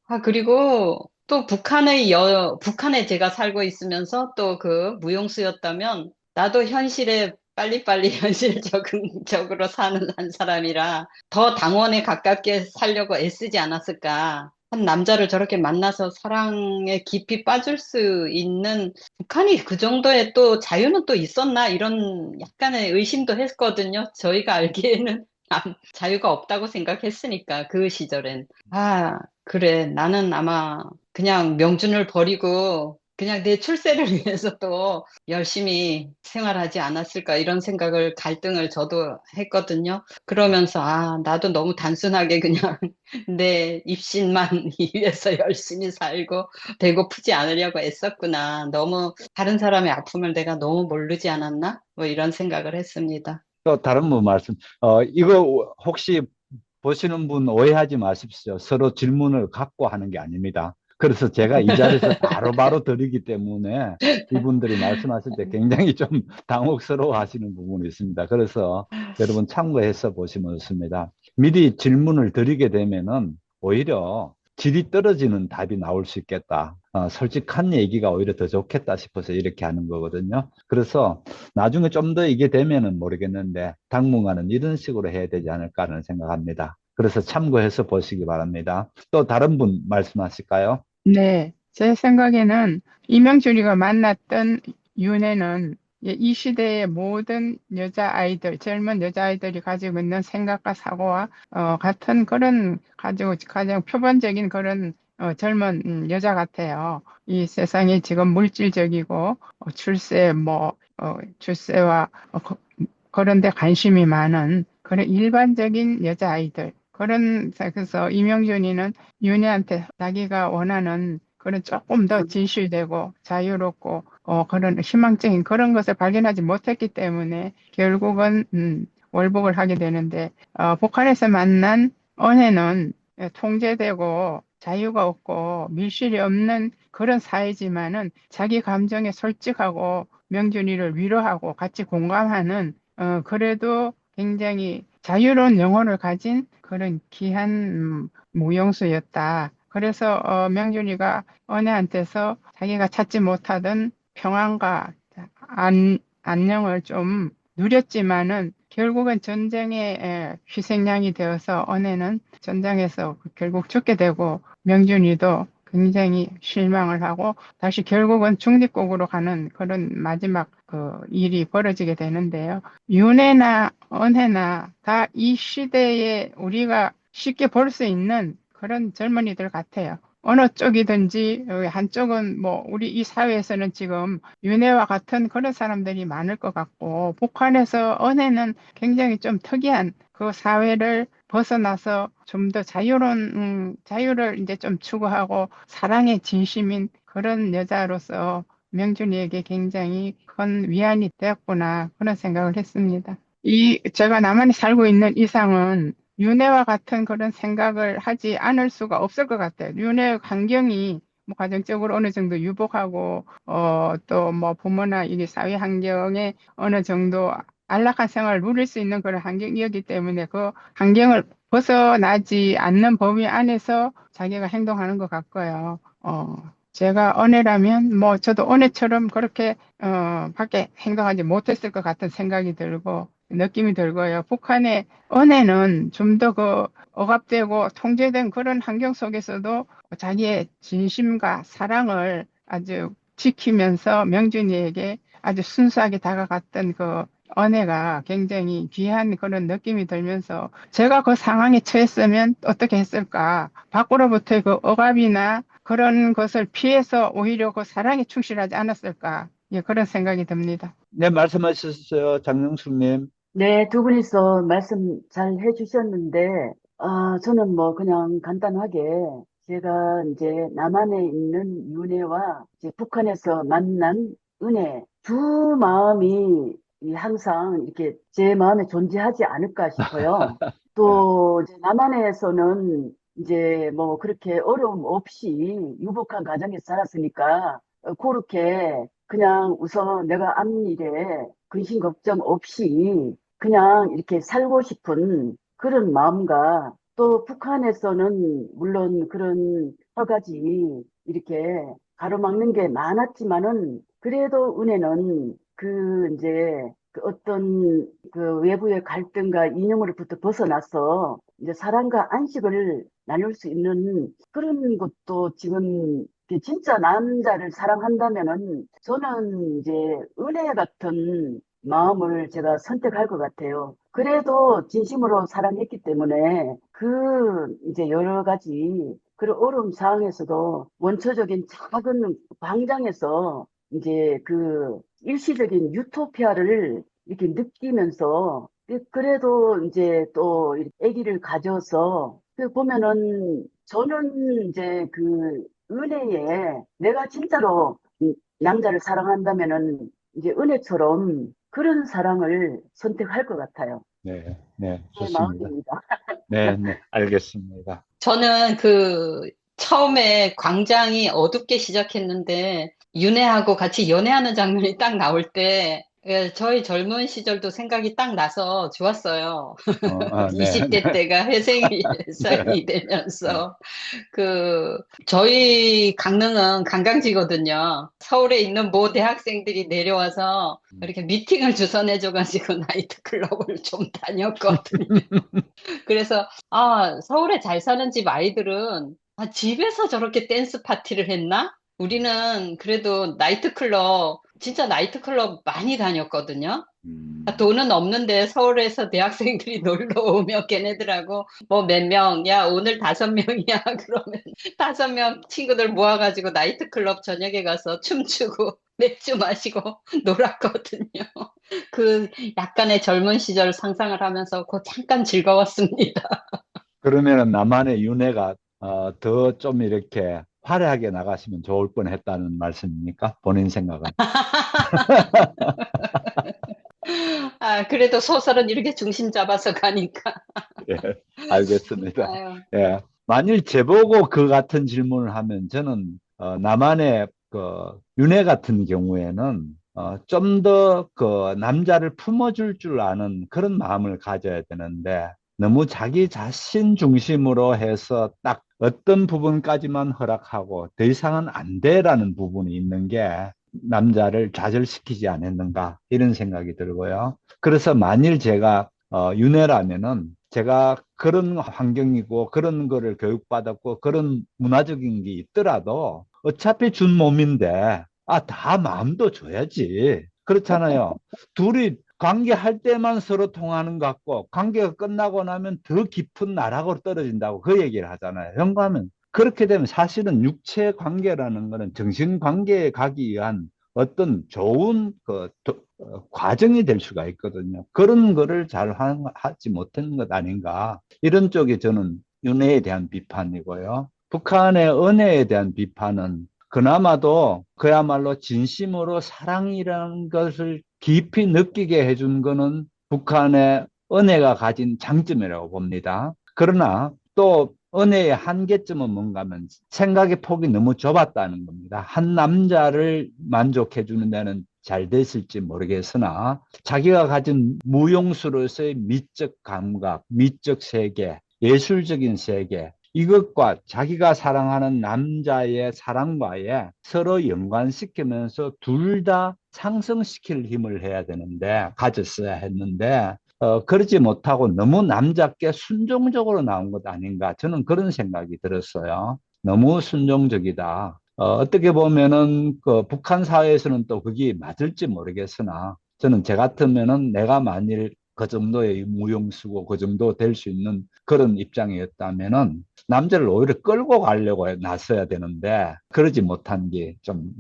아, 그리고 또 북한에 제가 살고 있으면서 또 그 무용수였다면 나도 현실에 빨리빨리 현실적으로 사는 한 사람이라 더 당원에 가깝게 살려고 애쓰지 않았을까. 한 남자를 저렇게 만나서 사랑에 깊이 빠질 수 있는 북한이 그 정도의 또 자유는 또 있었나 이런 약간의 의심도 했거든요. 저희가 알기에는 자유가 없다고 생각했으니까 그 시절엔. 아, 그래. 나는 아마 그냥 명준을 버리고 그냥 내 출세를 위해서 또 열심히 생활하지 않았을까 이런 생각을 갈등을 저도 했거든요. 그러면서 아, 나도 너무 단순하게 그냥 내 입신만 위해서 열심히 살고 배고프지 않으려고 애썼구나. 너무 다른 사람의 아픔을 내가 너무 모르지 않았나? 뭐 이런 생각을 했습니다. 또 다른 분 말씀, 이거 혹시 보시는 분 오해하지 마십시오. 서로 질문을 갖고 하는 게 아닙니다. 그래서 제가 이 자리에서 바로바로 드리기 때문에 이분들이 말씀하실 때 굉장히 좀 당혹스러워 하시는 부분이 있습니다. 그래서 여러분 참고해서 보시면 좋습니다. 미리 질문을 드리게 되면은 오히려 질이 떨어지는 답이 나올 수 있겠다. 솔직한 얘기가 오히려 더 좋겠다 싶어서 이렇게 하는 거거든요. 그래서 나중에 좀 더 이게 되면은 모르겠는데 당분간은 이런 식으로 해야 되지 않을까라는 생각합니다. 그래서 참고해서 보시기 바랍니다. 또 다른 분 말씀하실까요? 네, 제 생각에는 이명준이가 만났던 윤회는 이 시대의 모든 여자아이들, 젊은 여자아이들이 가지고 있는 생각과 사고와 같은 그런 가장 표본적인 그런 젊은 여자 같아요. 이 세상이 지금 물질적이고 출세와 그런 데 관심이 많은 그런 일반적인 여자아이들. 그래서 이명준이는 윤희한테 자기가 원하는 그런 조금 더 진실되고 자유롭고 그런 희망적인 그런 것을 발견하지 못했기 때문에 결국은 월북을 하게 되는데 북한에서 만난 언해는 통제되고 자유가 없고 밀실이 없는 그런 사회지만은 자기 감정에 솔직하고 명준이를 위로하고 같이 공감하는 그래도 굉장히 자유로운 영혼을 가진 그런 귀한 무용수였다. 그래서 명준이가 언니한테서 자기가 찾지 못하던 평안과 안녕을 좀 누렸지만은 결국은 전쟁의 희생양이 되어서 언니는 전장에서 결국 죽게 되고 명준이도 굉장히 실망을 하고 다시 결국은 중립국으로 가는 그런 마지막 그 일이 벌어지게 되는데요. 윤회나 언혜나 다 이 시대에 우리가 쉽게 볼 수 있는 그런 젊은이들 같아요. 어느 쪽이든지 한쪽은 뭐 우리 이 사회에서는 지금 윤회와 같은 그런 사람들이 많을 것 같고 북한에서 언혜는 굉장히 좀 특이한 그 사회를 벗어나서 좀 더 자유로운 자유를 이제 좀 추구하고 사랑의 진심인 그런 여자로서 명준이에게 굉장히 큰 위안이 되었구나 그런 생각을 했습니다. 제가 남한에 살고 있는 이상은 윤회와 같은 그런 생각을 하지 않을 수가 없을 것 같아요. 윤회 환경이 뭐 가정적으로 어느 정도 유복하고 또 뭐 부모나 이게 사회 환경에 어느 정도 안락한 생활을 누릴 수 있는 그런 환경이었기 때문에 그 환경을 벗어나지 않는 범위 안에서 자기가 행동하는 것 같고요. 제가 언혜라면 뭐 저도 언혜처럼 그렇게 밖에 행동하지 못했을 것 같은 생각이 들고 느낌이 들고요. 북한의 언혜는 좀 더 그 억압되고 통제된 그런 환경 속에서도 자기의 진심과 사랑을 아주 지키면서 명준이에게 아주 순수하게 다가갔던 그 언혜가 굉장히 귀한 그런 느낌이 들면서 제가 그 상황에 처했으면 어떻게 했을까? 밖으로부터의 그 억압이나 그런 것을 피해서 오히려 그 사랑에 충실하지 않았을까? 예, 그런 생각이 듭니다. 네, 말씀하셨어요, 장영숙님. 네, 두 분이서 말씀 잘 해주셨는데, 저는 뭐 그냥 간단하게 제가 이제 남한에 있는 윤회와 이제 북한에서 만난 은혜 두 마음이 항상 이렇게 제 마음에 존재하지 않을까 싶어요. 또 이제 남한에서는 이제 뭐 그렇게 어려움 없이 유복한 가정에서 살았으니까 그렇게 그냥 우선 내가 앞일에 근심 걱정 없이 그냥 이렇게 살고 싶은 그런 마음과 또 북한에서는 물론 그런 여러 가지 이렇게 가로막는 게 많았지만은 그래도 은혜는 그 이제 그 어떤 그 외부의 갈등과 이념으로부터 벗어나서 이제 사랑과 안식을 나눌 수 있는 그런 것도 지금 진짜 남자를 사랑한다면은 저는 이제 은혜 같은 마음을 제가 선택할 것 같아요. 그래도 진심으로 사랑했기 때문에 그 이제 여러 가지 그런 어려움 상황에서도 원초적인 작은 광장에서 이제 그 일시적인 유토피아를 이렇게 느끼면서 그래도 이제 또 아기를 가져서 그 보면은 저는 이제 그 은혜에 내가 진짜로 남자를 사랑한다면은 이제 은혜처럼 그런 사랑을 선택할 것 같아요. 네, 네, 제 좋습니다. 마음입니다. 네, 네, 알겠습니다. 저는 그 처음에 광장이 어둡게 시작했는데 윤혜하고 같이 연애하는 장면이 딱 나올 때 예, 저희 젊은 시절도 생각이 딱 나서 좋았어요. 네, 20대 때가 회생이 네, 삶이 되면서 그 저희 강릉은 관광지거든요. 서울에 있는 모 대학생들이 내려와서 이렇게 미팅을 주선해줘가지고 나이트클럽을 좀 다녔거든요. 그래서 아, 서울에 잘 사는 집 아이들은 아, 집에서 저렇게 댄스 파티를 했나? 우리는 그래도 나이트클럽, 진짜 나이트클럽 많이 다녔거든요. 아, 돈은 없는데 서울에서 대학생들이 놀러 오면 걔네들하고 뭐 몇 명, 야, 오늘 5명이야. 그러면 5명 친구들 모아가지고 나이트클럽 저녁에 가서 춤추고 맥주 마시고 놀았거든요. 그 약간의 젊은 시절 상상을 하면서 그 잠깐 즐거웠습니다. 그러면은 나만의 윤회가 더 좀 이렇게 화려하게 나가시면 좋을 뻔했다는 말씀입니까? 본인 생각은. 아, 그래도 소설은 이렇게 중심 잡아서 가니까. 예, 알겠습니다. 아유. 예, 만일 제보고 그 같은 질문을 하면 저는 나만의 그 윤회 같은 경우에는 좀 더 그 남자를 품어줄 줄 아는 그런 마음을 가져야 되는데 너무 자기 자신 중심으로 해서 딱 어떤 부분까지만 허락하고 더 이상은 안 돼라는 부분이 있는 게 남자를 좌절시키지 않았는가 이런 생각이 들고요. 그래서 만일 제가 윤회라면은 제가 그런 환경이고 그런 거를 교육받았고 그런 문화적인 게 있더라도 어차피 준 몸인데 다 마음도 줘야지. 그렇잖아요. 둘이 관계할 때만 서로 통하는 것 같고 관계가 끝나고 나면 더 깊은 나락으로 떨어진다고 그 얘기를 하잖아요. 현관은 그렇게 되면 사실은 육체 관계라는 거는 정신 관계에 가기 위한 어떤 좋은 과정이 될 수가 있거든요. 그런 거를 잘 하지 못한 것 아닌가. 이런 쪽이 저는 윤회에 대한 비판이고요. 북한의 은혜에 대한 비판은 그나마도 그야말로 진심으로 사랑이라는 것을 깊이 느끼게 해준 거는 북한의 은혜가 가진 장점이라고 봅니다. 그러나 또 은혜의 한계점은 뭔가 하면 생각의 폭이 너무 좁았다는 겁니다. 한 남자를 만족해 주는 데는 잘 됐을지 모르겠으나 자기가 가진 무용수로서의 미적 감각, 미적 세계, 예술적인 세계 이것과 자기가 사랑하는 남자의 사랑과의 서로 연관시키면서 둘 다 상승시킬 힘을 해야 되는데 가졌어야 했는데 그러지 못하고 너무 남자께 순종적으로 나온 것 아닌가 저는 그런 생각이 들었어요. 너무 순종적이다. 어떻게 보면은 그 북한 사회에서는 또 그게 맞을지 모르겠으나 저는 제 같으면은 내가 만일 그 정도의 무용수고 그 정도 될 수 있는 그런 입장이었다면은 남자를 오히려 끌고 가려고 나서야 되는데 그러지 못한 게 좀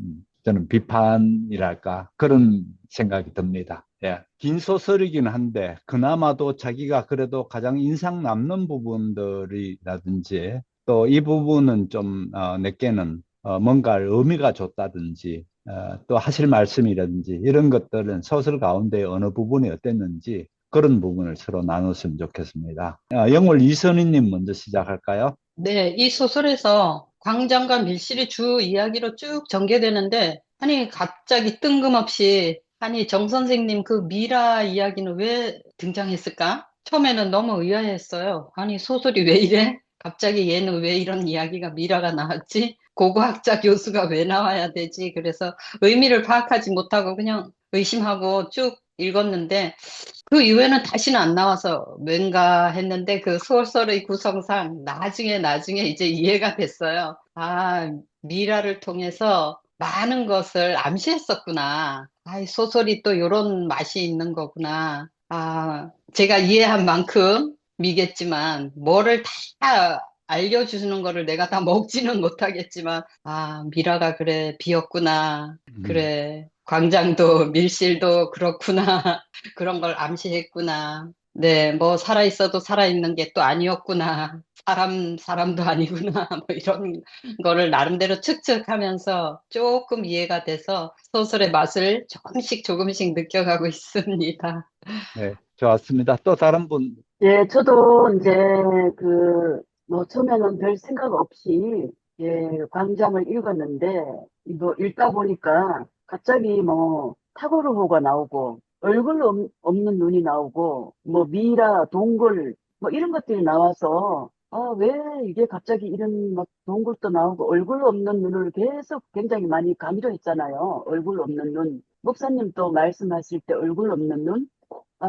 저는 비판이랄까 그런 생각이 듭니다. 예. 긴 소설이긴 한데 그나마도 자기가 그래도 가장 인상 남는 부분들이라든지 또 이 부분은 좀 내게는 뭔가 의미가 줬다든지 또 하실 말씀이라든지 이런 것들은 소설 가운데 어느 부분이 어땠는지 그런 부분을 서로 나눴으면 좋겠습니다. 영월 이선희님 먼저 시작할까요? 네, 이 소설에서 광장과 밀실이 주 이야기로 쭉 전개되는데, 아니, 갑자기 뜬금없이, 아니, 정 선생님 그 미라 이야기는 왜 등장했을까? 처음에는 너무 의아했어요. 아니, 소설이 왜 이래? 갑자기 얘는 왜 이런 이야기가 미라가 나왔지? 고고학자 교수가 왜 나와야 되지? 그래서 의미를 파악하지 못하고 그냥 의심하고 쭉 읽었는데, 그 이후에는 다시는 안 나와서 왠가 했는데 그 소설의 구성상 나중에 이제 이해가 됐어요. 아, 미라를 통해서 많은 것을 암시했었구나. 아, 이 소설이 또 이런 맛이 있는 거구나. 아, 제가 이해한 만큼 미겠지만 뭐를 다 알려주는 거를 내가 다 먹지는 못하겠지만, 아, 미라가 그래 비었구나. 그래, 광장도 밀실도 그렇구나. 그런 걸 암시했구나. 네, 뭐, 살아있어도 살아있는 게 또 아니었구나. 사람도 아니구나. 뭐, 이런 거를 나름대로 측측하면서 조금 이해가 돼서 소설의 맛을 조금씩 느껴가고 있습니다. 네, 좋았습니다. 또 다른 분, 예, 저도 이제 뭐 처음에는 별 생각 없이 광장을 읽었는데 이거 읽다 보니까 갑자기 뭐 탁오르호가 나오고 얼굴 없는 눈이 나오고 뭐 미라, 동굴 뭐 이런 것들이 나와서 왜 이게 갑자기 이런 막 동굴도 나오고 얼굴 없는 눈을 계속 굉장히 많이 강조 했잖아요. 얼굴 없는 눈. 목사님 또 말씀하실 때 얼굴 없는 눈?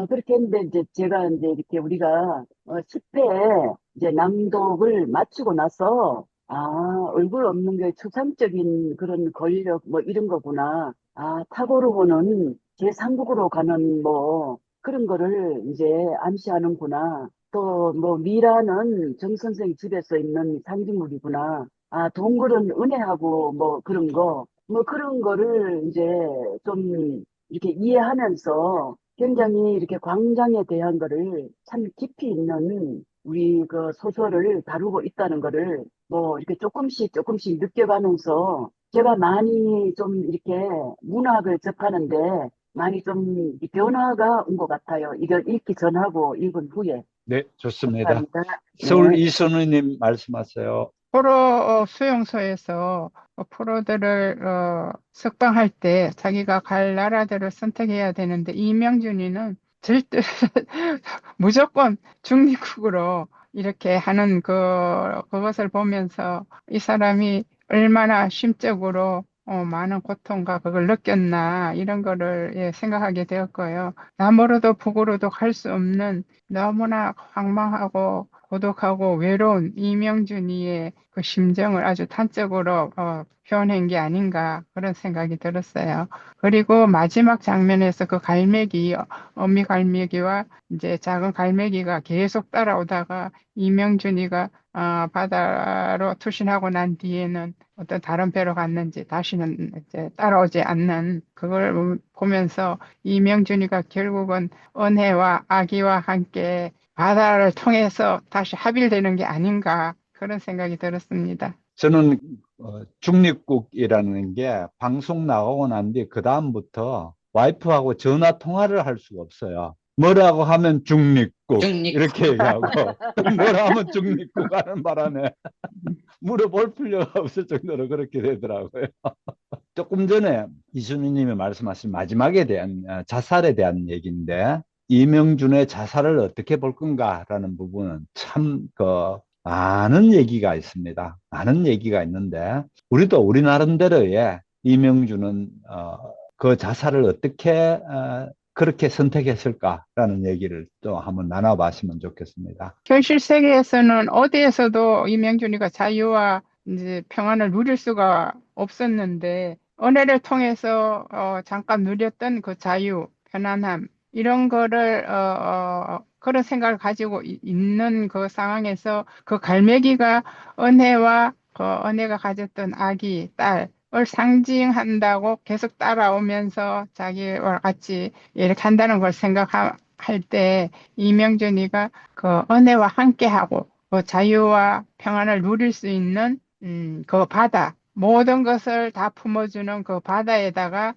그렇게 했는데, 이제 제가 이제 이렇게 우리가 10회 이제 낭독을 마치고 나서, 얼굴 없는 게 추상적인 그런 권력 뭐 이런 거구나. 탁오르고는 제3국으로 가는 뭐 그런 거를 이제 암시하는구나. 또 뭐 미라는 정 선생 집에서 있는 상징물이구나. 동굴은 은혜하고 뭐 그런 거. 뭐 그런 거를 이제 좀 이렇게 이해하면서 굉장히 이렇게 광장에 대한 거를 참 깊이 있는 우리 그 소설을 다루고 있다는 거를 뭐 이렇게 조금씩 느껴가면서 제가 많이 좀 이렇게 문학을 접하는데 많이 좀 변화가 온 것 같아요. 이걸 읽기 전하고 읽은 후에. 네, 좋습니다. 감사합니다. 서울 네. 이선우님 말씀하세요. 포로 수용소에서 포로들을 석방할 때 자기가 갈 나라들을 선택해야 되는데 이명준이는 절대 무조건 중립국으로 이렇게 하는 그것을 보면서 이 사람이 얼마나 심적으로 많은 고통과 그걸 느꼈나 이런 거를 생각하게 되었고요. 남으로도 북으로도 갈 수 없는 너무나 황망하고 고독하고 외로운 이명준이의 그 심정을 아주 단적으로 표현한 게 아닌가 그런 생각이 들었어요. 그리고 마지막 장면에서 그 갈매기, 어미 갈매기와 이제 작은 갈매기가 계속 따라오다가 이명준이가 바다로 투신하고 난 뒤에는 어떤 다른 배로 갔는지 다시는 이제 따라오지 않는 그걸 보면서 이명준이가 결국은 은혜와 아기와 함께 바다를 통해서 다시 합일되는 게 아닌가 그런 생각이 들었습니다. 저는 중립국이라는 게 방송 나가고 난 뒤에 그 다음부터 와이프하고 전화 통화를 할 수가 없어요. 뭐라고 하면 중립국 중립국. 이렇게 얘기하고 뭐라 하면 중립국 하는 바람에 물어볼 필요가 없을 정도로 그렇게 되더라고요. 조금 전에 이순희님이 말씀하신 마지막에 대한 자살에 대한 얘기인데 이명준의 자살을 어떻게 볼 건가라는 부분은 참 많은 얘기가 있습니다. 많은 얘기가 있는데 우리도 우리 나름대로의 이명준은 그 자살을 어떻게 그렇게 선택했을까라는 얘기를 또 한번 나눠봤으면 좋겠습니다. 현실 세계에서는 어디에서도 이명준이가 자유와 이제 평안을 누릴 수가 없었는데 은혜를 통해서 잠깐 누렸던 그 자유, 편안함 이런 거를 그런 생각을 가지고 있는 그 상황에서 그 갈매기가 은혜와 그 은혜가 가졌던 아기, 딸을 상징한다고 계속 따라오면서 자기와 같이 이렇게 한다는 걸 생각할 때 이명준이가 그 은혜와 함께하고 그 자유와 평안을 누릴 수 있는 그 바다 모든 것을 다 품어주는 그 바다에다가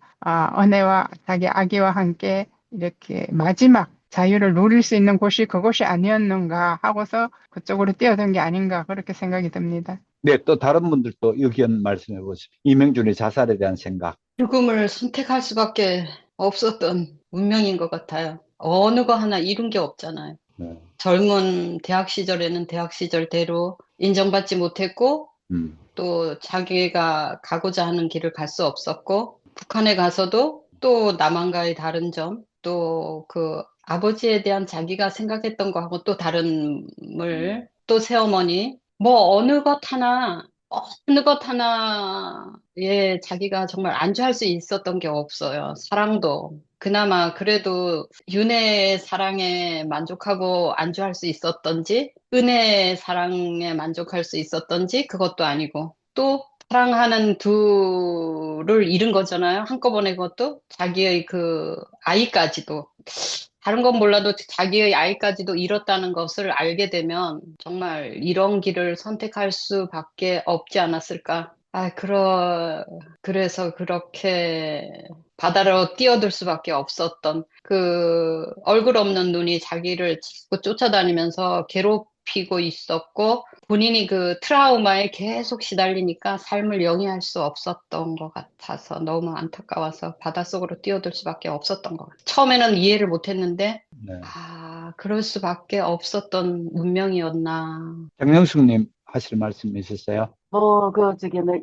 은혜와 자기 아기와 함께 이렇게 마지막 자유를 누릴 수 있는 곳이 그곳이 아니었는가 하고서 그쪽으로 뛰어든 게 아닌가 그렇게 생각이 듭니다. 네, 또 다른 분들도 의견 말씀해 보십시오. 이명준의 자살에 대한 생각. 죽음을 선택할 수밖에 없었던 운명인 것 같아요. 어느 거 하나 이룬 게 없잖아요. 네. 젊은 대학 시절에는 대학 시절대로 인정받지 못했고, 음. 또 자기가 가고자 하는 길을 갈 수 없었고, 북한에 가서도 또 남한과의 다른 점, 또 그 아버지에 대한 자기가 생각했던 거하고 또 다름을, 또 새어머니, 뭐 어느 것 하나에 자기가 정말 안주할 수 있었던 게 없어요. 사랑도. 그나마 그래도 윤회의 사랑에 만족하고 안주할 수 있었던지, 은혜의 사랑에 만족할 수 있었던지, 그것도 아니고, 또 사랑하는 둘을 잃은 거잖아요. 한꺼번에 그것도 자기의 그 아이까지도. 다른 건 몰라도 자기의 아이까지도 잃었다는 것을 알게 되면 정말 이런 길을 선택할 수밖에 없지 않았을까. 그래서 그렇게 바다로 뛰어들 수밖에 없었던 그 얼굴 없는 눈이 자기를 자꾸 쫓아다니면서 괴롭히고 있었고 본인이 그 트라우마에 계속 시달리니까 삶을 영위할 수 없었던 것 같아서 너무 안타까워서 바닷속으로 뛰어들 수밖에 없었던 것 같아요. 처음에는 이해를 못했는데 네. 그럴 수밖에 없었던 운명이었나. 정영숙님 하실 말씀 있으세요?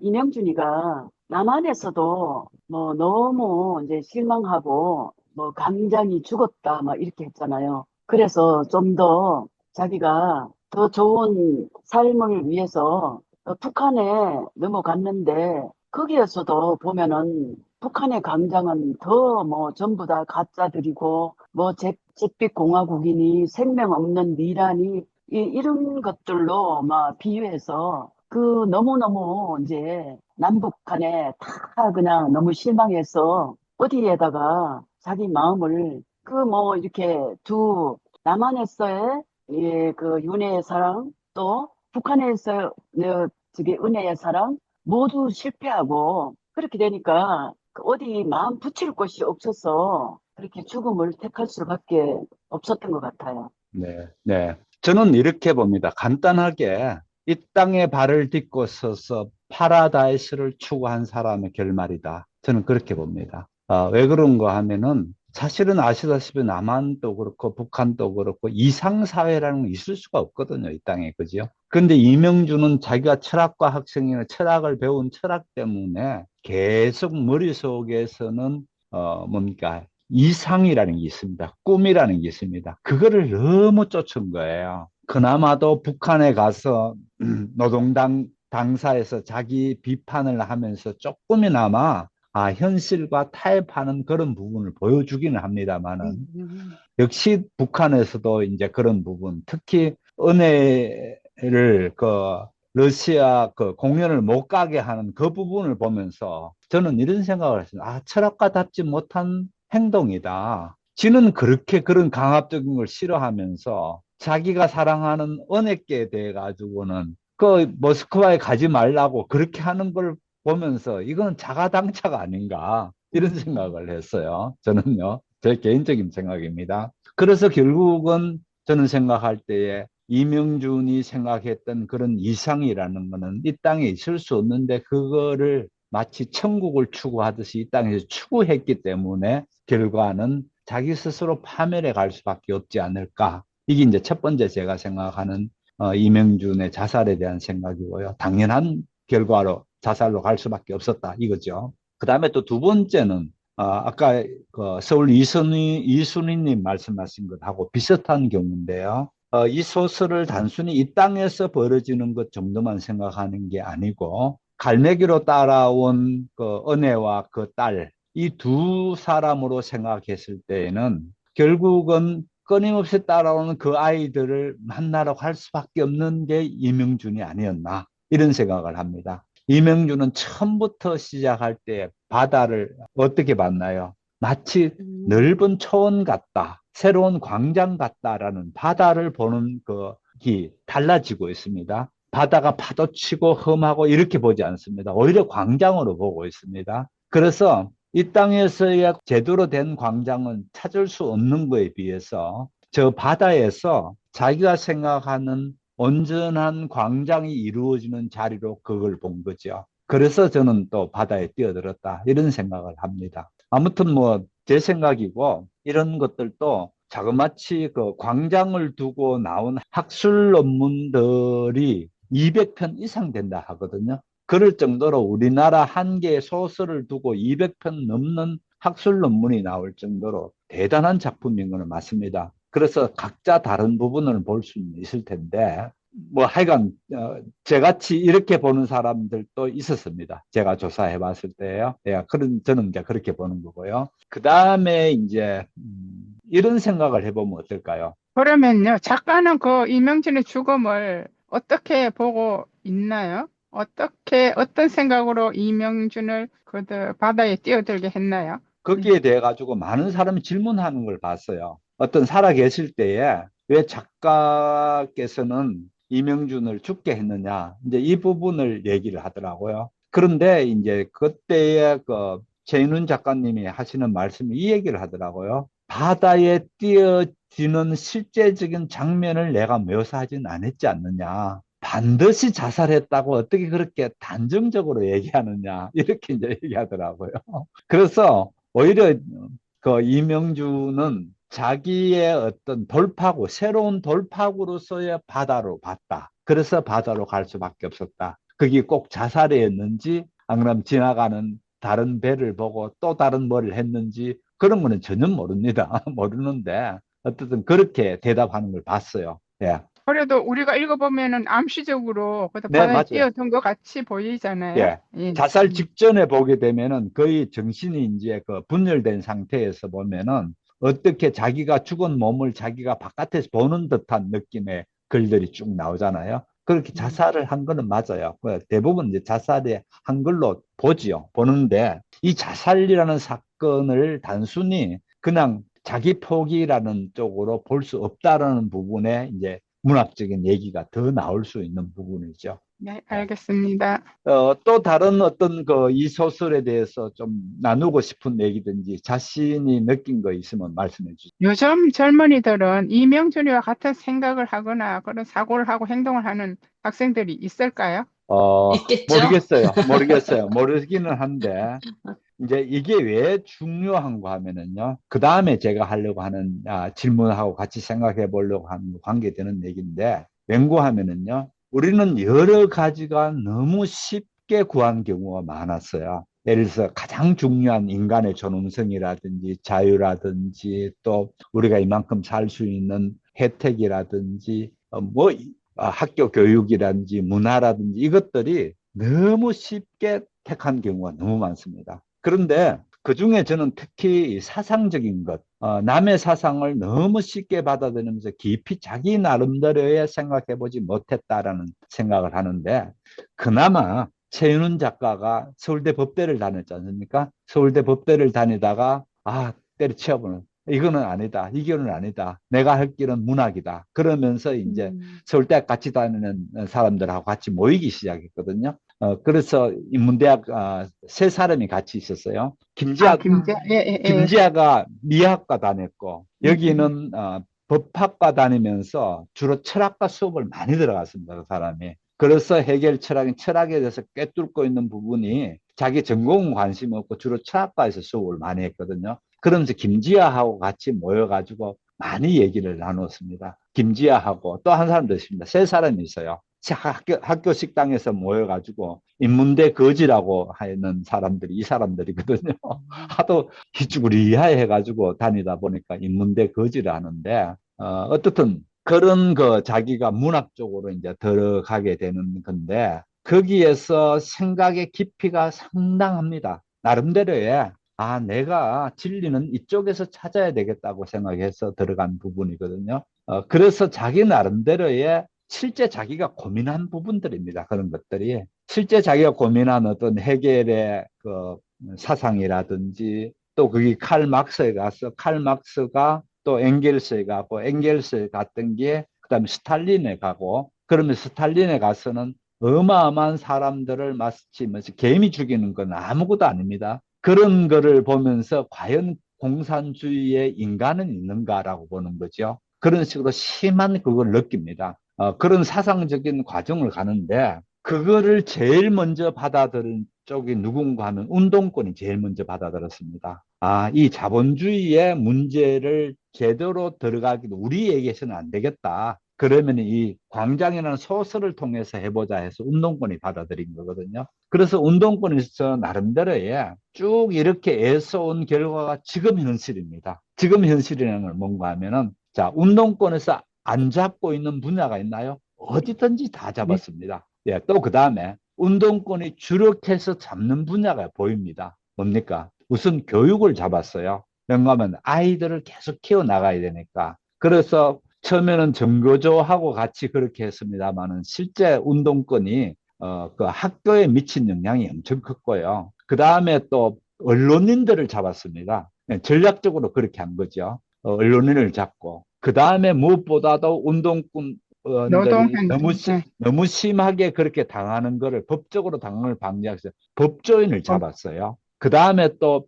이명준이가 남한에서도 뭐 너무 이제 실망하고 뭐 강장이 죽었다 막 이렇게 했잖아요. 그래서 좀 더 자기가 더 좋은 삶을 위해서 북한에 넘어갔는데 거기에서도 보면은 북한의 강장은 더 뭐 전부 다 가짜들이고 뭐 잿빛 공화국이니 생명 없는 미란이 이런 것들로 막 비유해서 그 너무너무 이제 남북 간에 다 그냥 너무 실망해서 어디에다가 자기 마음을 그 뭐 이렇게 남한에서의 그 윤회의 사랑 또 북한에서 저기 은혜의 사랑 모두 실패하고 그렇게 되니까 그 어디 마음 붙일 곳이 없어서 그렇게 죽음을 택할 수밖에 없었던 것 같아요. 네, 네. 저는 이렇게 봅니다. 간단하게 이 땅에 발을 딛고 서서 파라다이스를 추구한 사람의 결말이다. 저는 그렇게 봅니다. 왜 그런가 하면은 사실은 아시다시피 남한도 그렇고 북한도 그렇고 이상사회라는 건 있을 수가 없거든요. 이 땅에. 그죠? 근데 이명주는 자기가 철학과 학생이나 철학을 배운 철학 때문에 계속 머릿속에서는 뭡니까? 이상이라는 게 있습니다. 꿈이라는 게 있습니다. 그거를 너무 쫓은 거예요. 그나마도 북한에 가서 노동당 당사에서 자기 비판을 하면서 조금이나마 현실과 타협하는 그런 부분을 보여주기는 합니다만은 역시 북한에서도 이제 그런 부분, 특히 은혜를 러시아 공연을 못 가게 하는 그 부분을 보면서 저는 이런 생각을 했어요. 철학가답지 못한 행동이다. 지는 그렇게 그런 강압적인 걸 싫어하면서 자기가 사랑하는 은혜께 대해 가지고는 그 모스크바에 가지 말라고 그렇게 하는 걸 보면서 이건 자가당착 아닌가 이런 생각을 했어요. 저는요. 제 개인적인 생각입니다. 그래서 결국은 저는 생각할 때에 이명준이 생각했던 그런 이상이라는 거는 이 땅에 있을 수 없는데 그거를 마치 천국을 추구하듯이 이 땅에서 추구했기 때문에 결과는 자기 스스로 파멸에 갈 수밖에 없지 않을까. 이게 이제 첫 번째 제가 생각하는 이명준의 자살에 대한 생각이고요. 당연한 결과로 자살로 갈 수밖에 없었다 이거죠. 그 다음에 또 두 번째는 아까 그 서울 이순희님 말씀하신 것하고 비슷한 경우인데요. 이 소설을 단순히 이 땅에서 벌어지는 것 정도만 생각하는 게 아니고 갈매기로 따라온 그 은혜와 그 딸, 이 두 사람으로 생각했을 때에는 결국은 끊임없이 따라오는 그 아이들을 만나러 갈 수밖에 없는 게 이명준이 아니었나 이런 생각을 합니다. 이명준은 처음부터 시작할 때 바다를 어떻게 봤나요? 마치 넓은 초원 같다, 새로운 광장 같다라는 바다를 보는 그 달라지고 있습니다. 바다가 파도치고 험하고 이렇게 보지 않습니다. 오히려 광장으로 보고 있습니다. 그래서 이 땅에서의 제대로 된 광장은 찾을 수 없는 거에 비해서 저 바다에서 자기가 생각하는 온전한 광장이 이루어지는 자리로 그걸 본 거죠. 그래서 저는 또 바다에 뛰어들었다 이런 생각을 합니다. 아무튼 뭐 제 생각이고 이런 것들도 자그마치 그 광장을 두고 나온 학술 논문들이 200편 이상 된다 하거든요. 그럴 정도로 우리나라 한 개의 소설을 두고 200편 넘는 학술 논문이 나올 정도로 대단한 작품인 건 맞습니다. 그래서 각자 다른 부분을 볼 수는 있을 텐데 뭐 하여간 저같이 이렇게 보는 사람들도 있었습니다. 제가 조사해 봤을 때요. 예, 저는 이제 그렇게 보는 거고요. 그 다음에 이제 이런 생각을 해보면 어떨까요? 그러면요, 작가는 그 이명진의 죽음을 어떻게 보고 있나요? 어떤 생각으로 이명준을 그 바다에 뛰어들게 했나요? 거기에 대해 가지고 많은 사람이 질문하는 걸 봤어요. 어떤 살아 계실 때에 왜 작가께서는 이명준을 죽게 했느냐. 이제 이 부분을 얘기를 하더라고요. 그런데 이제 그때의 그 최인훈 작가님이 하시는 말씀이 이 얘기를 하더라고요. 바다에 뛰어지는 실제적인 장면을 내가 묘사하진 않았지 않느냐. 반드시 자살했다고 어떻게 그렇게 단정적으로 얘기하느냐. 이렇게 이제 얘기하더라고요. 그래서 오히려 그 이명주는 자기의 어떤 돌파구, 새로운 돌파구로서의 바다로 봤다. 그래서 바다로 갈 수밖에 없었다. 그게 꼭 자살이었는지, 안 그러면 지나가는 다른 배를 보고 또 다른 뭐를 했는지, 그런 거는 전혀 모릅니다. 모르는데, 어쨌든 그렇게 대답하는 걸 봤어요. 예. 그래도 우리가 읽어보면은 암시적으로 그 네, 바다에 맞아요. 뛰어든 것 같이 보이잖아요. 예. 예. 자살 직전에 보게 되면은 거의 정신이 이제 그 분열된 상태에서 보면은 어떻게 자기가 죽은 몸을 자기가 바깥에서 보는 듯한 느낌의 글들이 쭉 나오잖아요. 그렇게 자살을 한 거는 맞아요. 대부분 이제 자살이 한 걸로 보지요. 보는데 이 자살이라는 사건을 단순히 그냥 자기 포기라는 쪽으로 볼 수 없다라는 부분에 이제 문학적인 얘기가 더 나올 수 있는 부분이죠. 네, 알겠습니다. 또 다른 어떤 그 이 소설에 대해서 좀 나누고 싶은 얘기든지 자신이 느낀 거 있으면 말씀해 주세요. 요즘 젊은이들은 이명준이와 같은 생각을 하거나 그런 사고를 하고 행동을 하는 학생들이 있을까요? 있겠죠? 모르겠어요. 모르기는 한데, 이제 이게 왜 중요한가 하면은요, 그 다음에 제가 하려고 하는, 질문하고 같이 생각해 보려고 하는 관계되는 얘기인데, 맹구하면은요, 우리는 여러 가지가 너무 쉽게 구한 경우가 많았어요. 예를 들어서 가장 중요한 인간의 존엄성이라든지 자유라든지 또 우리가 이만큼 살 수 있는 혜택이라든지 학교 교육이라든지 문화라든지 이것들이 너무 쉽게 택한 경우가 너무 많습니다. 그런데 그중에 저는 특히 사상적인 것, 남의 사상을 너무 쉽게 받아들이면서 깊이 자기 나름대로의 생각해보지 못했다라는 생각을 하는데 그나마 최윤훈 작가가 서울대 법대를 다녔지 않습니까? 서울대 법대를 다니다가 때려치워보는 이거는 아니다. 이거는 아니다. 내가 할 길은 문학이다. 그러면서 이제 서울대 같이 다니는 사람들하고 같이 모이기 시작했거든요. 그래서 인문대학 세 사람이 같이 있었어요. 김지아가 미학과 다녔고 여기는 법학과 다니면서 주로 철학과 수업을 많이 들어갔습니다. 그 사람이. 그래서 해결 철학에 대해서 꿰뚫고 있는 부분이 자기 전공은 관심 없고 주로 철학과에서 수업을 많이 했거든요. 그러면서 김지아하고 같이 모여가지고 많이 얘기를 나눴습니다. 김지아하고 또 한 사람도 있습니다. 세 사람이 있어요. 학교 식당에서 모여가지고 인문대 거지라고 하는 사람들이 이 사람들이거든요. 하도 희쭈구리하게 해가지고 다니다 보니까 인문대 거지를 하는데 어떻든 그런 자기가 문학 쪽으로 이제 들어가게 되는 건데 거기에서 생각의 깊이가 상당합니다. 나름대로의 내가 진리는 이쪽에서 찾아야 되겠다고 생각해서 들어간 부분이거든요. 그래서 자기 나름대로의 실제 자기가 고민한 부분들입니다. 그런 것들이. 실제 자기가 고민한 어떤 해겔의 그 사상이라든지 또 거기 칼 막스에 가서 칼 막스가 또 엥겔스에 가고 엥겔스에 갔던 게 그다음에 스탈린에 가고 그러면 스탈린에 가서는 어마어마한 사람들을 마치 개미 죽이는 건 아무것도 아닙니다. 그런 거를 보면서 과연 공산주의의 인간은 있는가라고 보는 거죠. 그런 식으로 심한 그걸 느낍니다. 그런 사상적인 과정을 가는데 그거를 제일 먼저 받아들인 쪽이 누군가 하면 운동권이 제일 먼저 받아들였습니다. 이 자본주의의 문제를 제대로 들어가기도 우리에게서는 안 되겠다. 그러면 이 광장이라는 소설을 통해서 해보자 해서 운동권이 받아들인 거거든요. 그래서 운동권에서 나름대로의 쭉 이렇게 애써온 결과가 지금 현실입니다. 지금 현실이라는 건 뭔가 하면은 자, 운동권에서 안 잡고 있는 분야가 있나요? 어디든지 다 네. 잡았습니다. 예, 또 그 다음에 운동권이 주력해서 잡는 분야가 보입니다. 뭡니까? 우선 교육을 잡았어요. 왜냐하면 아이들을 계속 키워나가야 되니까. 그래서 처음에는 정교조하고 같이 그렇게 했습니다만은 실제 운동권이 그 학교에 미친 영향이 엄청 컸고요. 그 다음에 또 언론인들을 잡았습니다. 네, 전략적으로 그렇게 한 거죠. 언론인을 잡고. 그 다음에 무엇보다도 운동권들이 노동한, 네. 너무 심하게 그렇게 당하는 거를 법적으로 당하는 걸 방지하기 위해서 법조인을 어, 잡았어요. 그 다음에 또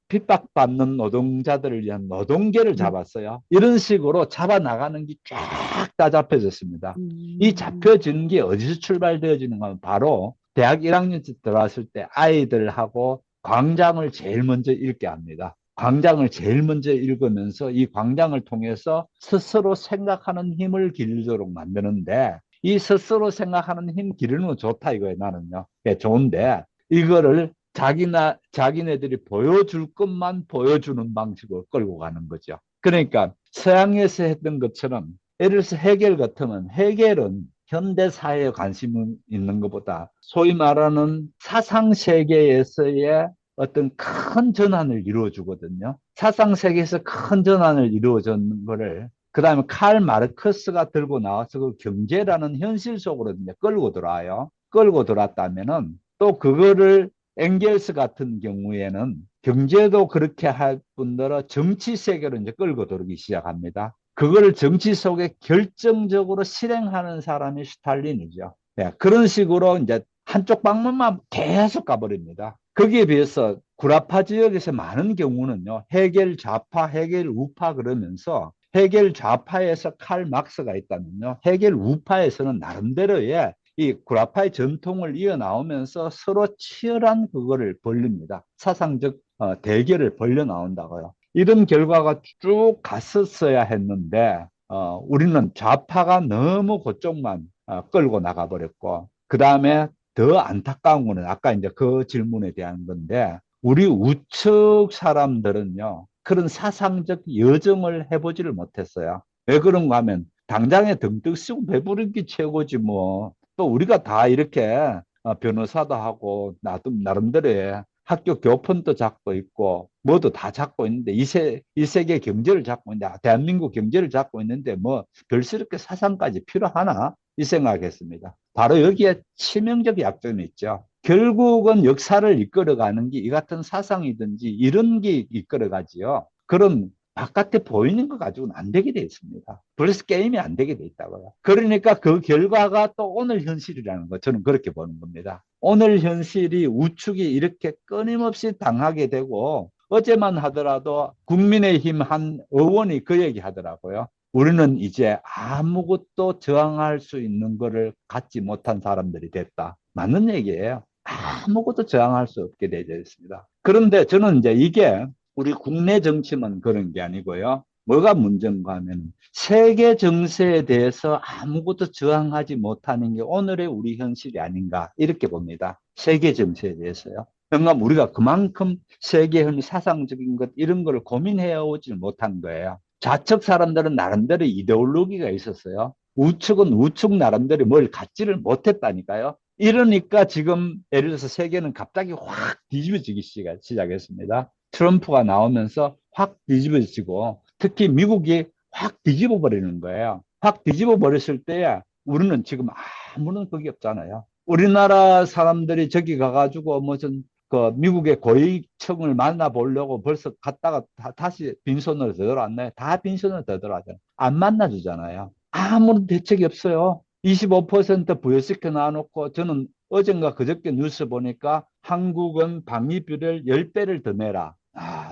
핍박받는 노동자들을 위한 노동계를 네. 잡았어요. 이런 식으로 잡아나가는 게 쫙 다 잡혀졌습니다. 이 잡혀지는 게 어디서 출발되어지는가 하면 바로 대학 1학년 때 들어왔을 때 아이들하고 광장을 제일 먼저 읽게 합니다. 광장을 제일 먼저 읽으면서 이 광장을 통해서 스스로 생각하는 힘을 기르도록 만드는데 이 스스로 생각하는 힘 기르는 건 좋다 이거예요, 나는요. 예, 좋은데 이거를 자기네들이 보여줄 것만 보여주는 방식으로 끌고 가는 거죠. 그러니까 서양에서 했던 것처럼 예를 들어서 해겔 같으면 해겔은 현대 사회에 관심 있는 것보다 소위 말하는 사상 세계에서의 어떤 큰 전환을 이루어주거든요. 사상 세계에서 큰 전환을 이루어주는 거를 그 다음에 칼 마르크스가 들고 나와서 그 경제라는 현실 속으로 이제 끌고 들어와요. 끌고 들어왔다면은 또 그거를 엥겔스 같은 경우에는 경제도 그렇게 할 뿐더러 정치 세계로 이제 끌고 들어오기 시작합니다. 그거를 정치 속에 결정적으로 실행하는 사람이 스탈린이죠. 네, 그런 식으로 이제 한쪽 방면만 계속 가버립니다. 거기에 비해서 구라파 지역에서 많은 경우는요, 해겔 좌파, 해겔 우파 그러면서 해겔 좌파에서 칼 막스가 있다면요, 해겔 우파에서는 나름대로의 이 구라파의 전통을 이어나오면서 서로 치열한 그거를 벌립니다. 사상적 대결을 벌려 나온다고요. 이런 결과가 쭉 갔었어야 했는데 우리는 좌파가 너무 그쪽만 끌고 나가버렸고 그 다음에 더 안타까운 거는 아까 이제 그 질문에 대한 건데 우리 우측 사람들은요 그런 사상적 여정을 해보지를 못했어요. 왜 그런가 하면 당장에 등등 쓰고 배부르기 최고지 뭐. 또 우리가 다 이렇게 변호사도 하고 나름대로의 학교 교폰도 잡고 있고 뭐도 다 잡고 있는데 이 세계 경제를 잡고 있는데 대한민국 경제를 잡고 있는데 뭐 별스럽게 사상까지 필요하나 이 생각했습니다. 바로 여기에 치명적 약점이 있죠. 결국은 역사를 이끌어가는 게 이 같은 사상이든지 이런 게 이끌어가지요. 그런 바깥에 보이는 거 가지고는 안 되게 돼 있습니다. 그래서 게임이 안 되게 돼 있다고요. 그러니까 그 결과가 또 오늘 현실이라는 거 저는 그렇게 보는 겁니다. 오늘 현실이 우측이 이렇게 끊임없이 당하게 되고 어제만 하더라도 국민의힘 한 의원이 그 얘기 하더라고요. 우리는 이제 아무것도 저항할 수 있는 거를 갖지 못한 사람들이 됐다. 맞는 얘기예요. 아무것도 저항할 수 없게 되어 있습니다. 그런데 저는 이제 이게 우리 국내 정치만 그런 게 아니고요. 뭐가 문제인가 하면 세계 정세에 대해서 아무것도 저항하지 못하는 게 오늘의 우리 현실이 아닌가 이렇게 봅니다. 세계 정세에 대해서요. 그러니까 우리가 그만큼 세계의 사상적인 것 이런 걸 고민해 오지 못한 거예요. 좌측 사람들은 나름대로 이데올로기가 있었어요. 우측은 우측 나름대로 뭘 갖지를 못했다니까요. 이러니까 지금 예를 들어서 세계는 갑자기 확 뒤집어지기 시작했습니다. 트럼프가 나오면서 확 뒤집어지고 특히 미국이 확 뒤집어 버리는 거예요. 확 뒤집어 버렸을 때 우리는 지금 아무런 그게 없잖아요. 우리나라 사람들이 저기 가가지고 무슨 그 미국의 고위층을 만나보려고 벌써 갔다가 다시 빈손으로 되돌아왔나요? 다 빈손으로 되돌아왔잖아요. 안 만나주잖아요. 아무런 대책이 없어요. 25% 부여시켜 놔놓고 저는 어젠가 그저께 뉴스 보니까 한국은 방위비를 10배를 더 내라.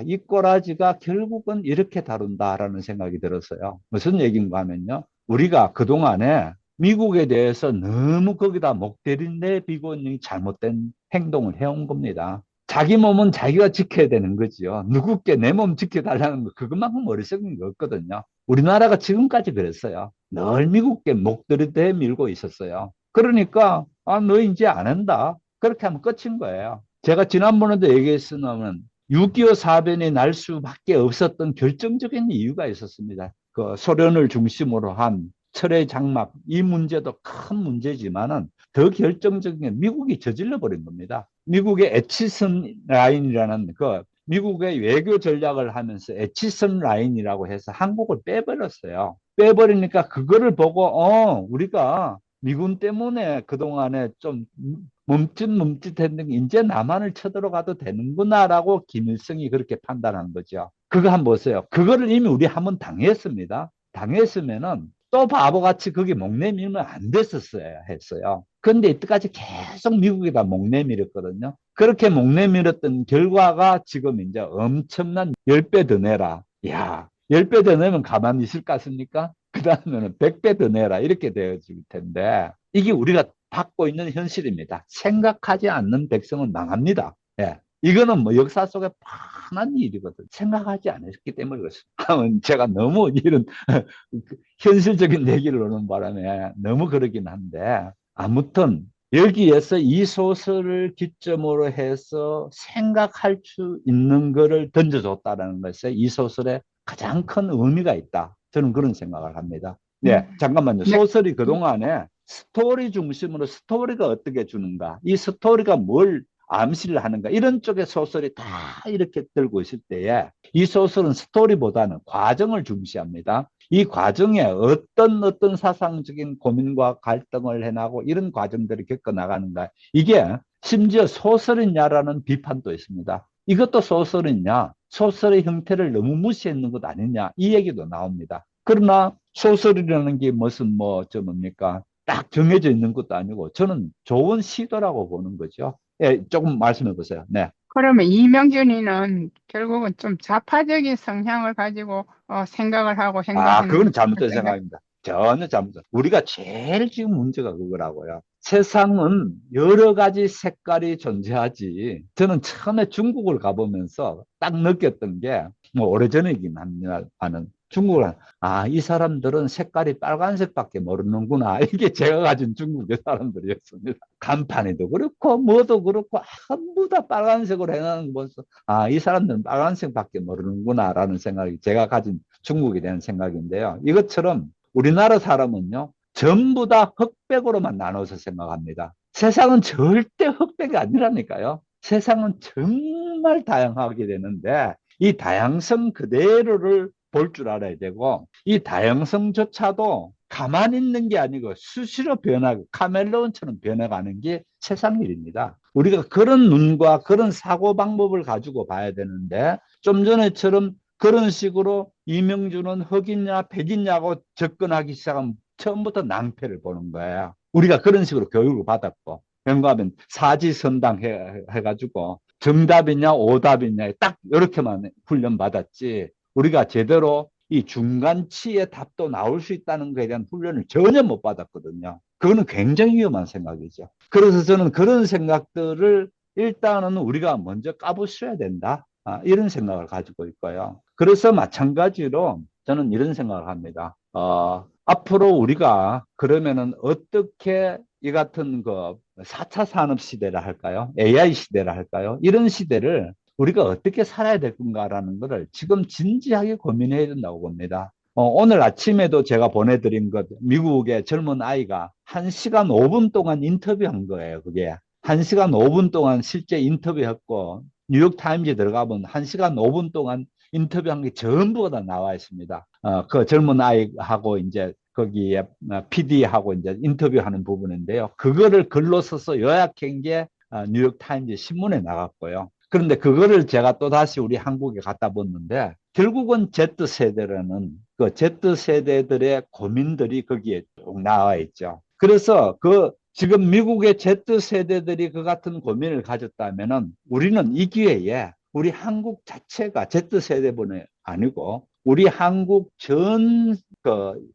이 꼬라지가 결국은 이렇게 다룬다라는 생각이 들었어요. 무슨 얘기인가 하면요. 우리가 그동안에 미국에 대해서 너무 거기다 목 내비고 있는 잘못된 행동을 해온 겁니다. 자기 몸은 자기가 지켜야 되는 거지요. 누구께 내 몸 지켜달라는 거 그것만큼 어리석은 거 없거든요. 우리나라가 지금까지 그랬어요. 늘 미국께 목 들이대밀고 있었어요. 그러니까 너 이제 안 한다. 그렇게 하면 끝인 거예요. 제가 지난번에도 얘기했으면 6.25 사변이 날 수밖에 없었던 결정적인 이유가 있었습니다. 그 소련을 중심으로 한 철의 장막, 이 문제도 큰 문제지만은 더 결정적인 게 미국이 저질러 버린 겁니다. 미국의 에치슨 라인이라는 미국의 외교 전략을 하면서 에치슨 라인이라고 해서 한국을 빼버렸어요. 빼버리니까 그거를 보고 우리가 미군 때문에 그동안에 좀 멈칫멈칫했는데 이제 남한을 쳐들어가도 되는구나라고 김일성이 그렇게 판단한 거죠. 그거 한번 보세요. 그거를 이미 우리 한번 당했습니다. 당했으면은 또 바보같이 거기 목 내밀면 안 됐었어야 했어요. 그런데 이때까지 계속 미국에다 목 내밀었거든요. 그렇게 목 내밀었던 결과가 지금 이제 엄청난 10배 더 내라. 야, 10배 더 내면 가만히 있을 것 같습니까? 그 다음에는 100배 더 내라. 이렇게 되어질 텐데, 이게 우리가 받고 있는 현실입니다. 생각하지 않는 백성은 망합니다. 예. 이거는 뭐 역사 속에 뻔한 일이거든. 생각하지 않았기 때문에 그렇습니다. 제가 너무 이런 현실적인 얘기를 하는 바람에 너무 그러긴 한데, 아무튼 여기에서 이 소설을 기점으로 해서 생각할 수 있는 거를 던져줬다는 것에 이 소설에 가장 큰 의미가 있다. 저는 그런 생각을 합니다. 네, 잠깐만요. 소설이 그동안에 스토리 중심으로 스토리가 어떻게 주는가, 이 스토리가 뭘 암시를 하는가, 이런 쪽의 소설이 다 이렇게 들고 있을 때에 이 소설은 스토리보다는 과정을 중시합니다. 이 과정에 어떤 사상적인 고민과 갈등을 해나가고 이런 과정들을 겪어나가는가, 이게 심지어 소설이냐라는 비판도 있습니다. 이것도 소설이냐, 소설의 형태를 너무 무시했는 것 아니냐, 이 얘기도 나옵니다. 그러나 소설이라는 게 무슨 뭡니까? 딱 정해져 있는 것도 아니고 저는 좋은 시도라고 보는 거죠. 예, 조금 말씀해 보세요. 네. 그러면 이명준이는 결국은 좀 좌파적인 성향을 가지고 생각을 하고 행동하는 그거는 잘못된 생각. 생각입니다. 전혀 잘못. 우리가 제일 지금 문제가 그거라고요. 세상은 여러 가지 색깔이 존재하지. 저는 처음에 중국을 가보면서 딱 느꼈던 게, 뭐 오래전이긴 합니다만, 중국을, 이 사람들은 색깔이 빨간색밖에 모르는구나. 이게 제가 가진 중국의 사람들이었습니다. 간판에도 그렇고, 뭐도 그렇고, 전부 다 빨간색으로 해놓은 거 보면서, 이 사람들은 빨간색밖에 모르는구나, 라는 생각이 제가 가진 중국에 대한 생각인데요. 이것처럼 우리나라 사람은요, 전부 다 흑백으로만 나눠서 생각합니다. 세상은 절대 흑백이 아니라니까요. 세상은 정말 다양하게 되는데, 이 다양성 그대로를 볼 줄 알아야 되고, 이 다양성조차도 가만히 있는 게 아니고 수시로 변하고 카멜레온처럼 변해가는 게 세상 일입니다. 우리가 그런 눈과 그런 사고 방법을 가지고 봐야 되는데, 좀 전에처럼 그런 식으로 이명준은 흑이냐 백이냐고 접근하기 시작하면 처음부터 낭패를 보는 거예요. 우리가 그런 식으로 교육을 받았고, 그런가 하면 사지선당 해가지고 정답이냐 오답이냐 딱 이렇게만 훈련받았지, 우리가 제대로 이 중간치의 답도 나올 수 있다는 것에 대한 훈련을 전혀 못 받았거든요. 그거는 굉장히 위험한 생각이죠. 그래서 저는 그런 생각들을 일단은 우리가 먼저 까부숴야 된다. 이런 생각을 가지고 있고요. 그래서 마찬가지로 저는 이런 생각을 합니다. 앞으로 우리가 그러면은 어떻게 이 같은 4차 산업 시대라 할까요? AI 시대라 할까요? 이런 시대를 우리가 어떻게 살아야 될 건가라는 것을 지금 진지하게 고민해야 된다고 봅니다. 오늘 아침에도 제가 보내드린 것, 미국의 젊은 아이가 1시간 5분 동안 인터뷰한 거예요. 그게 1시간 5분 동안 실제 인터뷰했고, 뉴욕타임즈에 들어가면 1시간 5분 동안 인터뷰한 게 전부가 다 나와 있습니다. 그 젊은 아이하고 이제 거기에 PD하고 이제 인터뷰하는 부분인데요. 그거를 글로 써서 요약한 게 뉴욕타임즈 신문에 나갔고요. 그런데 그거를 제가 또 다시 우리 한국에 갖다 뒀는데, 결국은 Z세대라는 그 Z세대들의 고민들이 거기에 쭉 나와 있죠. 그래서 지금 미국의 Z세대들이 그 같은 고민을 가졌다면은 우리는 이 기회에 우리 한국 자체가 Z세대분이 아니고 우리 한국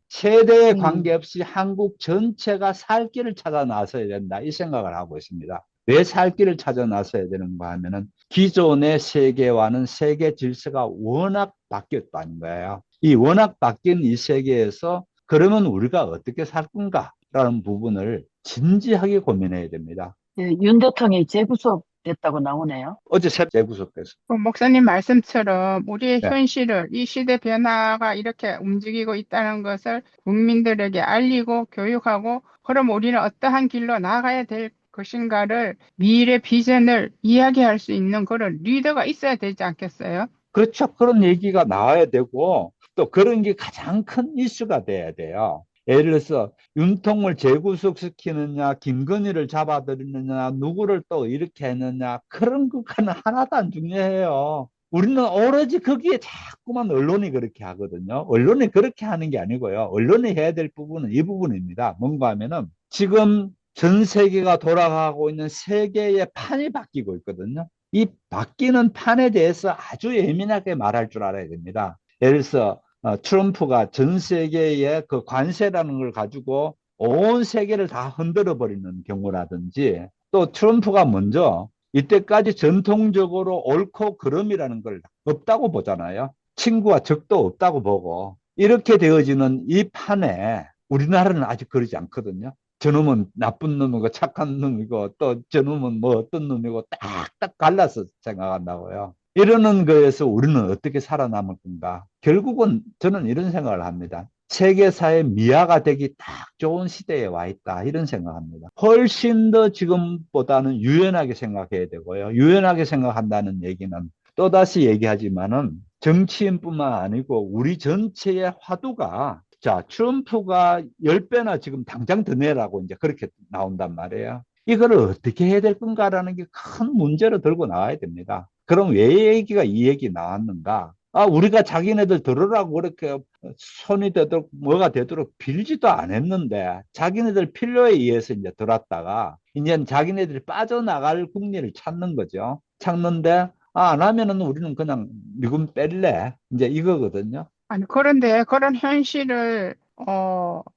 세대에 관계없이 한국 전체가 살 길을 찾아 나서야 된다. 이 생각을 하고 있습니다. 왜 살 길을 찾아 나서야 되는가 하면은 기존의 세계와는 세계 질서가 워낙 바뀌었다는 거예요. 이 워낙 바뀐 이 세계에서 그러면 우리가 어떻게 살 건가라는 부분을 진지하게 고민해야 됩니다. 예, 윤 대통령이 재구속 됐다고 나오네요. 어제 새 재구속돼서. 목사님 말씀처럼 우리의 네. 현실을 이 시대 변화가 이렇게 움직이고 있다는 것을 국민들에게 알리고 교육하고 그럼 우리는 어떠한 길로 나아가야 될 것인가를 미래 비전을 이야기할 수 있는 그런 리더가 있어야 되지 않겠어요? 그렇죠. 그런 얘기가 나와야 되고 또 그런 게 가장 큰 이슈가 돼야 돼요. 예를 들어서 윤통을 재구속시키느냐, 김건희를 잡아들이느냐, 누구를 또 이렇게 했느냐, 그런 것과는 하나도 안 중요해요. 우리는 오로지 거기에 자꾸만 언론이 그렇게 하거든요. 언론이 그렇게 하는 게 아니고요. 언론이 해야 될 부분은 이 부분입니다. 뭔가 하면은 지금 전 세계가 돌아가고 있는 세계의 판이 바뀌고 있거든요. 이 바뀌는 판에 대해서 아주 예민하게 말할 줄 알아야 됩니다. 예를 들어서 트럼프가 전 세계의 그 관세라는 걸 가지고 온 세계를 다 흔들어 버리는 경우라든지 또 트럼프가 먼저 이때까지 전통적으로 옳고 그름이라는 걸 없다고 보잖아요. 친구와 적도 없다고 보고 이렇게 되어지는 이 판에 우리나라는 아직 그러지 않거든요. 저놈은 나쁜 놈이고 착한 놈이고 또 저놈은 뭐 어떤 놈이고 딱딱 갈라서 생각한다고요. 이러는 거에서 우리는 어떻게 살아남을 건가? 결국은 저는 이런 생각을 합니다. 세계사의 미아가 되기 딱 좋은 시대에 와 있다. 이런 생각합니다. 훨씬 더 지금보다는 유연하게 생각해야 되고요. 유연하게 생각한다는 얘기는 또다시 얘기하지만은 정치인뿐만 아니고 우리 전체의 화두가 자, 트럼프가 10배나 지금 당장 더 내라고 이제 그렇게 나온단 말이에요. 이거를 어떻게 해야 될 건가라는 게 큰 문제로 들고 나와야 됩니다. 그럼 왜 얘기가 이 얘기 나왔는가? 우리가 자기네들 들으라고 그렇게 손이 되도록 뭐가 되도록 빌지도 않았는데 자기네들 필요에 의해서 이제 들었다가 이제 자기네들이 빠져나갈 국리를 찾는 거죠. 찾는데 안 하면은 우리는 그냥 미군 뺄래. 이제 이거거든요. 아니, 그런데 그런 현실을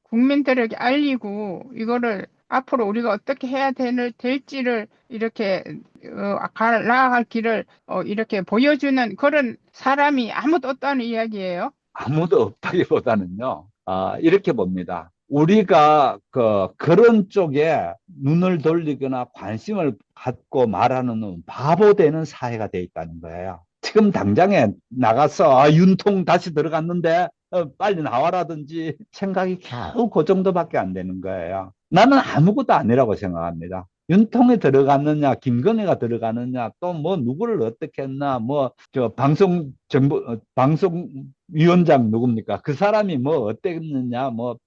국민들에게 알리고 이거를 앞으로 우리가 어떻게 해야 될지를 이렇게 나아갈 길을 이렇게 보여주는 그런 사람이 아무도 없다는 이야기예요. 아무도 없다기보다는요, 이렇게 봅니다. 우리가 그런 쪽에 눈을 돌리거나 관심을 갖고 말하는 바보 되는 사회가 돼 있다는 거예요. 지금 당장에 나가서 윤통 다시 들어갔는데 빨리 나와라든지 생각이 겨우 그 정도밖에 안 되는 거예요. 나는 아무것도 아니라고 생각합니다. 윤통이 들어갔느냐, 김건희가 들어가느냐, 또 뭐 누구를 어떻게 했나, 뭐 저 방송위원장 누굽니까? 그 사람이 뭐 어땠느냐, 뭐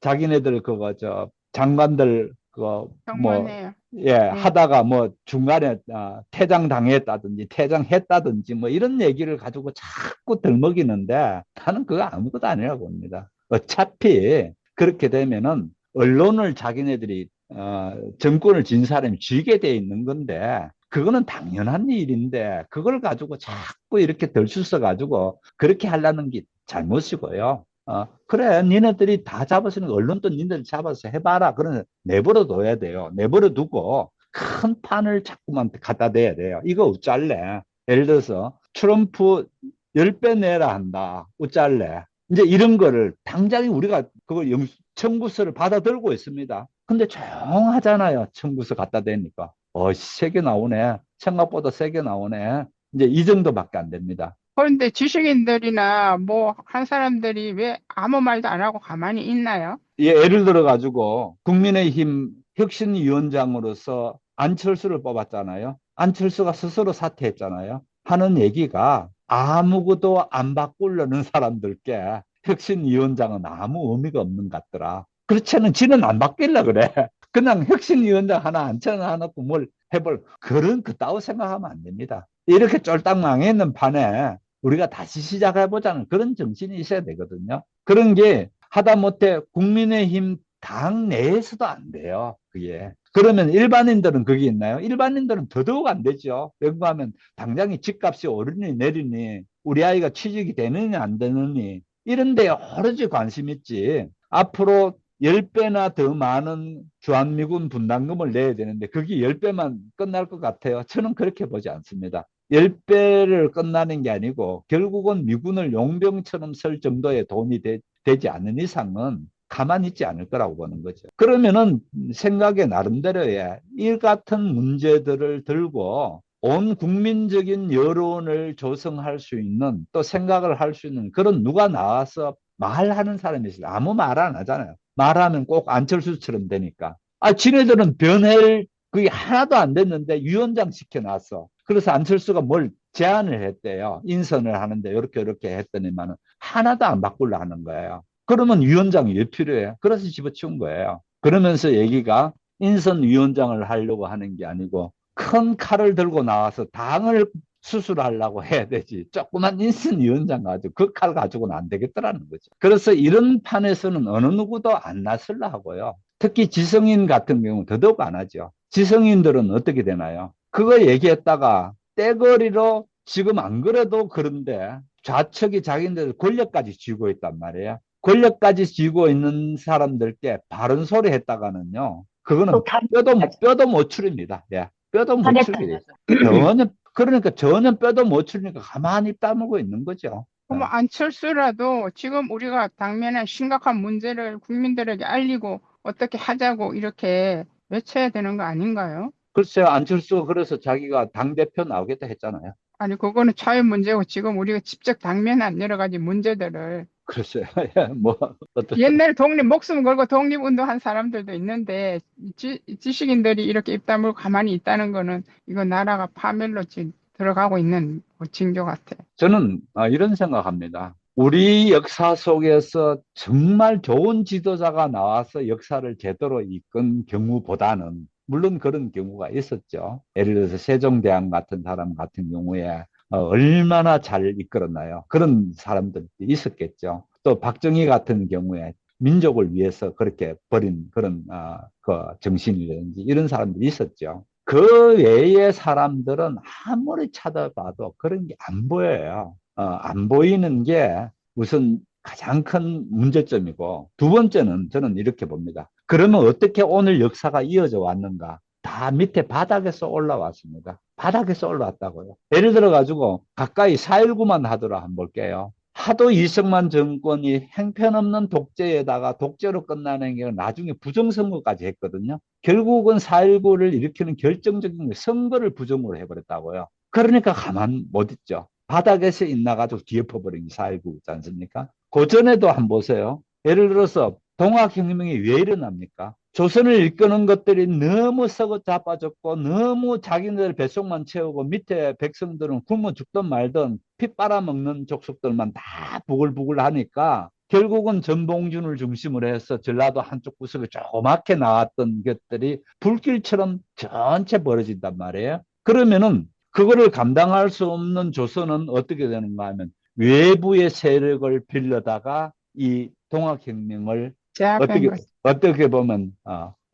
자기네들 그거 저 장관들 그거 뭐 정문회요. 예, 하다가 뭐 중간에 퇴장당했다든지 퇴장했다든지 뭐 이런 얘기를 가지고 자꾸 들먹이는데 나는 그거 아무것도 아니라고 봅니다. 어차피 그렇게 되면은 언론을 자기네들이 정권을 진 사람이 쥐게 돼 있는 건데 그거는 당연한 일인데 그걸 가지고 자꾸 이렇게 들쑤서 가지고 그렇게 하려는 게 잘못이고요. 그래, 니네들이 다 잡았으니까 언론도 니네들 잡아서 해봐라. 그러면 내버려 둬야 돼요. 내버려 두고 큰 판을 자꾸만 갖다 대야 돼요. 이거 어쩔래? 예를 들어서 트럼프 10배 내라 한다. 어쩔래? 이제 이런 거를 당장에 우리가 그거 청구서를 받아들고 있습니다. 근데 조용하잖아요. 청구서 갖다 대니까. 세게 나오네. 생각보다 세게 나오네. 이제 이 정도밖에 안 됩니다. 그런데 지식인들이나 뭐 한 사람들이 왜 아무 말도 안 하고 가만히 있나요? 예를 들어 가지고 국민의힘 혁신위원장으로서 안철수를 뽑았잖아요. 안철수가 스스로 사퇴했잖아요. 하는 얘기가 아무것도 안 바꾸려는 사람들께 혁신위원장은 아무 의미가 없는 것 같더라. 그렇지는 지는 안 바뀌려 그래. 그냥 혁신위원장 하나 앉혀놔놓고 뭘 해볼 그런 그따위 생각하면 안 됩니다. 이렇게 쫄딱 망했는 판에 우리가 다시 시작해보자는 그런 정신이 있어야 되거든요. 그런 게 하다못해 국민의힘 당 내에서도 안 돼요. 그게. 그러면 일반인들은 그게 있나요? 일반인들은 더더욱 안 되죠. 연구하면 당장에 집값이 오르니 내리니 우리 아이가 취직이 되느냐 안 되느니 이런 데에 오로지 관심 있지. 앞으로 10배나 더 많은 주한미군 분담금을 내야 되는데 그게 10배만 끝날 것 같아요. 저는 그렇게 보지 않습니다. 10배를 끝나는 게 아니고 결국은 미군을 용병처럼 쓸 정도의 돈이 되지 않는 이상은 가만히 있지 않을 거라고 보는 거죠. 그러면은 생각의 나름대로의 이 같은 문제들을 들고 온 국민적인 여론을 조성할 수 있는 또 생각을 할 수 있는 그런 누가 나와서 말하는 사람이 있어요. 아무 말 안 하잖아요. 말하면 꼭 안철수처럼 되니까. 아, 지네들은 변할 그게 하나도 안 됐는데 위원장 시켜놨어. 그래서 안철수가 뭘 제안을 했대요. 인선을 하는데 이렇게 했더니만은 하나도 안 바꾸려 하는 거예요. 그러면 위원장이 왜 필요해요? 그래서 집어치운 거예요. 그러면서 얘기가 인선위원장을 하려고 하는 게 아니고 큰 칼을 들고 나와서 당을 수술하려고 해야 되지. 조그만 인선위원장 가지고 그 칼 가지고는 안 되겠더라는 거죠. 그래서 이런 판에서는 어느 누구도 안 나설라 하고요. 특히 지성인 같은 경우 더더욱 안 하죠. 지성인들은 어떻게 되나요? 그거 얘기했다가 떼거리로 지금 안 그래도 그런데 좌측이 자기네들 권력까지 쥐고 있단 말이에요. 권력까지 쥐고 있는 사람들께 바른 소리 했다가는요. 그거는 또 뼈도 못 추립니다. 예. 뼈도 못 추리게 전혀 그러니까 전혀 뼈도 못 추리니까 가만히 입 다물고 있는 거죠. 그럼 안철수라도 지금 우리가 당면한 심각한 문제를 국민들에게 알리고 어떻게 하자고 이렇게 외쳐야 되는 거 아닌가요? 글쎄요, 안철수가 그래서 자기가 당대표 나오겠다 했잖아요. 아니, 그거는 차의 문제고 지금 우리가 직접 당면한 여러 가지 문제들을 글쎄요, 예, 뭐, 옛날 목숨 걸고 독립운동한 사람들도 있는데 지식인들이 이렇게 입 다물고 가만히 있다는 거는 이거 나라가 파멸로 지금 들어가고 있는 징조 같아요. 저는 이런 생각합니다. 우리 역사 속에서 정말 좋은 지도자가 나와서 역사를 제대로 이끈 경우보다는 물론 그런 경우가 있었죠. 예를 들어서 세종대왕 같은 사람 같은 경우에 얼마나 잘 이끌었나요? 그런 사람들이 있었겠죠. 또 박정희 같은 경우에 민족을 위해서 그렇게 버린 그런 그 정신이라든지 이런 사람들이 있었죠. 그 외의 사람들은 아무리 찾아봐도 그런 게 안 보여요. 안 보이는 게 우선 가장 큰 문제점이고, 두 번째는 저는 이렇게 봅니다. 그러면 어떻게 오늘 역사가 이어져 왔는가? 다 밑에 바닥에서 올라왔습니다. 바닥에서 올라왔다고요. 예를 들어 가지고 가까이 4.19만 하더라 한번 볼게요. 하도 이승만 정권이 행편없는 독재에다가 독재로 끝나는 게 나중에 부정선거까지 했거든요. 결국은 4.19를 일으키는 결정적인 선거를 부정으로 해버렸다고요. 그러니까 가만 못 있죠. 바닥에서 있나가지고 뒤에 퍼버린 게 4.19지 않습니까? 그 전에도 한번 보세요. 예를 들어서 동학혁명이 왜 일어납니까? 조선을 이끄는 것들이 너무 썩어 자빠졌고 너무 자기네들 뱃속만 채우고 밑에 백성들은 굶어 죽든 말든 피 빨아먹는 족속들만 다 부글부글 하니까 결국은 전봉준을 중심으로 해서 전라도 한쪽 구석에 조그맣게 나왔던 것들이 불길처럼 전체 벌어진단 말이에요. 그러면은 그거를 감당할 수 없는 조선은 어떻게 되는가 하면 외부의 세력을 빌려다가 이 동학혁명을 어떻게 보면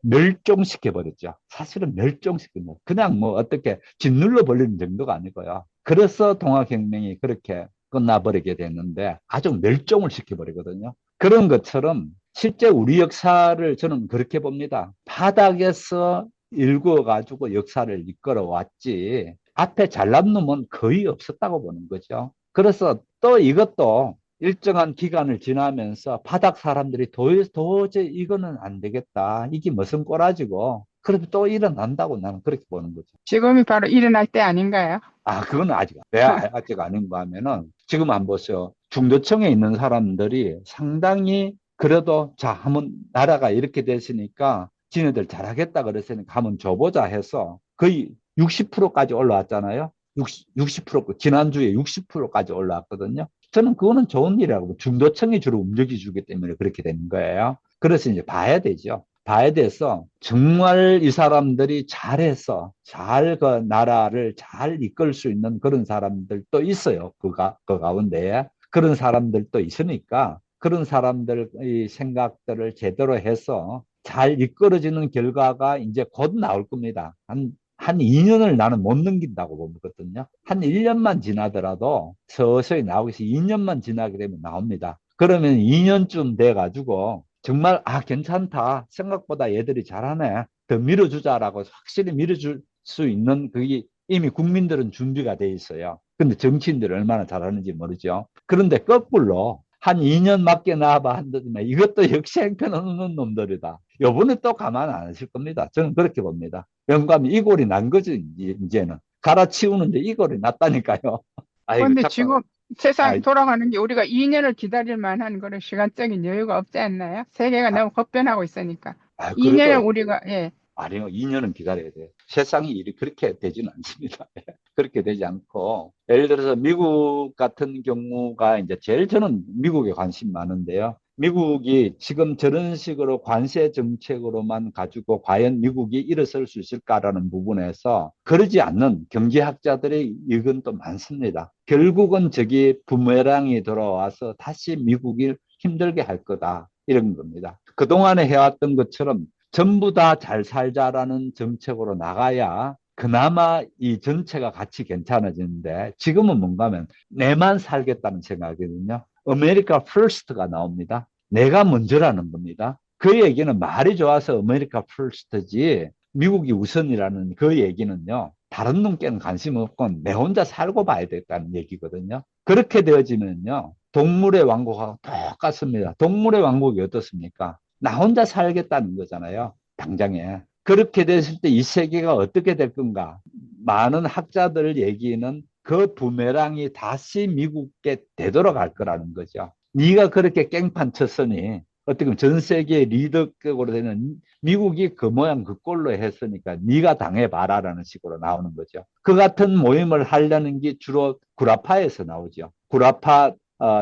멸종시켜 버렸죠. 사실은 멸종시킨 그냥 뭐 어떻게 짓눌러 버리는 정도가 아니고요. 그래서 동학혁명이 그렇게 끝나버리게 됐는데 아주 멸종을 시켜버리거든요. 그런 것처럼 실제 우리 역사를 저는 그렇게 봅니다. 바닥에서 일구어가지고 역사를 이끌어 왔지 앞에 잘난 놈은 거의 없었다고 보는 거죠. 그래서 또 이것도 일정한 기간을 지나면서 바닥 사람들이 도저히 이거는 안 되겠다. 이게 무슨 꼬라지고. 그래도 또 일어난다고 나는 그렇게 보는 거죠. 지금이 바로 일어날 때 아닌가요? 그건 아직, 왜 아직 아닌가 하면은 지금 한번 보세요. 중도층에 있는 사람들이 상당히 그래도 자, 한번 나라가 이렇게 됐으니까 지네들 잘하겠다 그랬으니까 한번 줘보자 해서 거의 60%까지 올라왔잖아요. 60%, 지난주에 60%까지 올라왔거든요. 저는 그거는 좋은 일이라고. 중도층이 주로 움직여주기 때문에 그렇게 되는 거예요. 그래서 이제 봐야 되죠. 봐야 돼서 정말 이 사람들이 잘해서 잘 그 나라를 잘 이끌 수 있는 그런 사람들도 있어요. 그 가운데에. 그런 사람들도 있으니까 그런 사람들의 생각들을 제대로 해서 잘 이끌어지는 결과가 이제 곧 나올 겁니다. 한 2년을 나는 못 넘긴다고 보거든요. 한 1년만 지나더라도 서서히 나오기 위해서 2년만 지나게 되면 나옵니다. 그러면 2년쯤 돼가지고 정말 괜찮다. 생각보다 얘들이 잘하네. 더 밀어주자라고 확실히 밀어줄 수 있는 그게 이미 국민들은 준비가 돼 있어요. 근데 정치인들이 얼마나 잘하는지 모르죠. 그런데 거꾸로 한 2년 맞게 나와봐 한다지만 이것도 역시 형편없는 놈들이다. 요번에 또 가만 안 하실 겁니다. 저는 그렇게 봅니다. 영감이 이골이 난 거죠, 이제는. 갈아치우는데 이골이 났다니까요. 아이고, 그런데 잠깐. 지금 세상 아이, 돌아가는 게 우리가 2년을 기다릴 만한 그런 시간적인 여유가 없지 않나요? 세계가 너무 급변하고 있으니까. 2년을 그래도 우리가, 예. 아니요, 2년은 기다려야 돼요. 세상이 일이 그렇게 되지는 않습니다. 그렇게 되지 않고, 예를 들어서 미국 같은 경우가 이제 제일 저는 미국에 관심 많은데요. 미국이 지금 저런 식으로 관세 정책으로만 가지고 과연 미국이 일어설 수 있을까라는 부분에서 그러지 않는 경제학자들의 의견도 많습니다. 결국은 저기 부메랑이 돌아와서 다시 미국이 힘들게 할 거다. 이런 겁니다. 그동안에 해왔던 것처럼 전부 다 잘 살자라는 정책으로 나가야 그나마 이 전체가 같이 괜찮아지는데 지금은 뭔가 하면 내만 살겠다는 생각이거든요. 아메리카 퍼스트가 나옵니다. 내가 먼저라는 겁니다. 그 얘기는 말이 좋아서 아메리카 퍼스트지 미국이 우선이라는 그 얘기는요. 다른 놈께는 관심 없고 내 혼자 살고 봐야 되겠다는 얘기거든요. 그렇게 되어지면요. 동물의 왕국하고 똑같습니다. 동물의 왕국이 어떻습니까? 나 혼자 살겠다는 거잖아요. 당장에. 그렇게 됐을 때 이 세계가 어떻게 될 건가? 많은 학자들 얘기는 그 부메랑이 다시 미국에 되돌아갈 거라는 거죠. 네가 그렇게 깽판 쳤으니 어떻게 보면 전 세계 리더격으로 되는 미국이 그 모양 그 꼴로 했으니까 네가 당해봐라라는 식으로 나오는 거죠. 그 같은 모임을 하려는 게 주로 구라파에서 나오죠. 구라파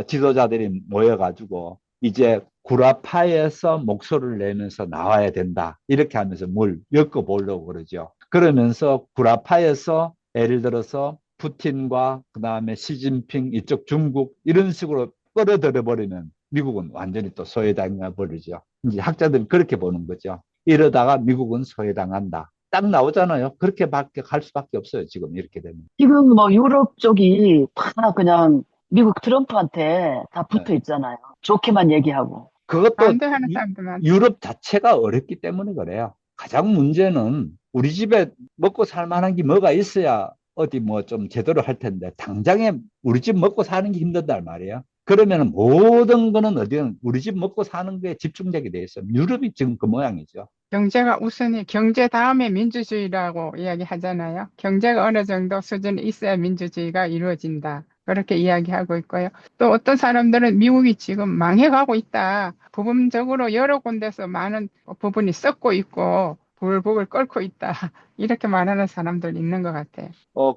지도자들이 모여가지고 이제 구라파에서 목소리를 내면서 나와야 된다. 이렇게 하면서 뭘 엮어보려고 그러죠. 그러면서 구라파에서 예를 들어서 푸틴과 그다음에 시진핑 이쪽 중국 이런 식으로 끌어들여 버리면 미국은 완전히 또 소외당해 버리죠. 이제 학자들은 그렇게 보는 거죠. 이러다가 미국은 소외당한다. 딱 나오잖아요. 그렇게밖에 갈 수밖에 없어요. 지금 이렇게 되면. 지금 뭐 유럽 쪽이 다 그냥 미국 트럼프한테 다 붙어 있잖아요. 좋게만 얘기하고. 그것도 반대하는 사람들 많죠. 유럽 자체가 어렵기 때문에 그래요. 가장 문제는 우리 집에 먹고 살 만한 게 뭐가 있어야 어디 뭐 좀 제대로 할 텐데 당장에 우리 집 먹고 사는 게 힘들단 말이에요. 그러면 모든 거는 어디는 우리 집 먹고 사는 거에 집중되게 돼 있어요. 유럽이 지금 그 모양이죠. 경제가 우선이 경제 다음에 민주주의라고 이야기하잖아요. 경제가 어느 정도 수준에 있어야 민주주의가 이루어진다. 그렇게 이야기하고 있고요. 또 어떤 사람들은 미국이 지금 망해가고 있다. 부분적으로 여러 군데서 많은 부분이 썩고 있고 불복을 끓고 있다. 이렇게 말하는 사람들 있는 것 같아요.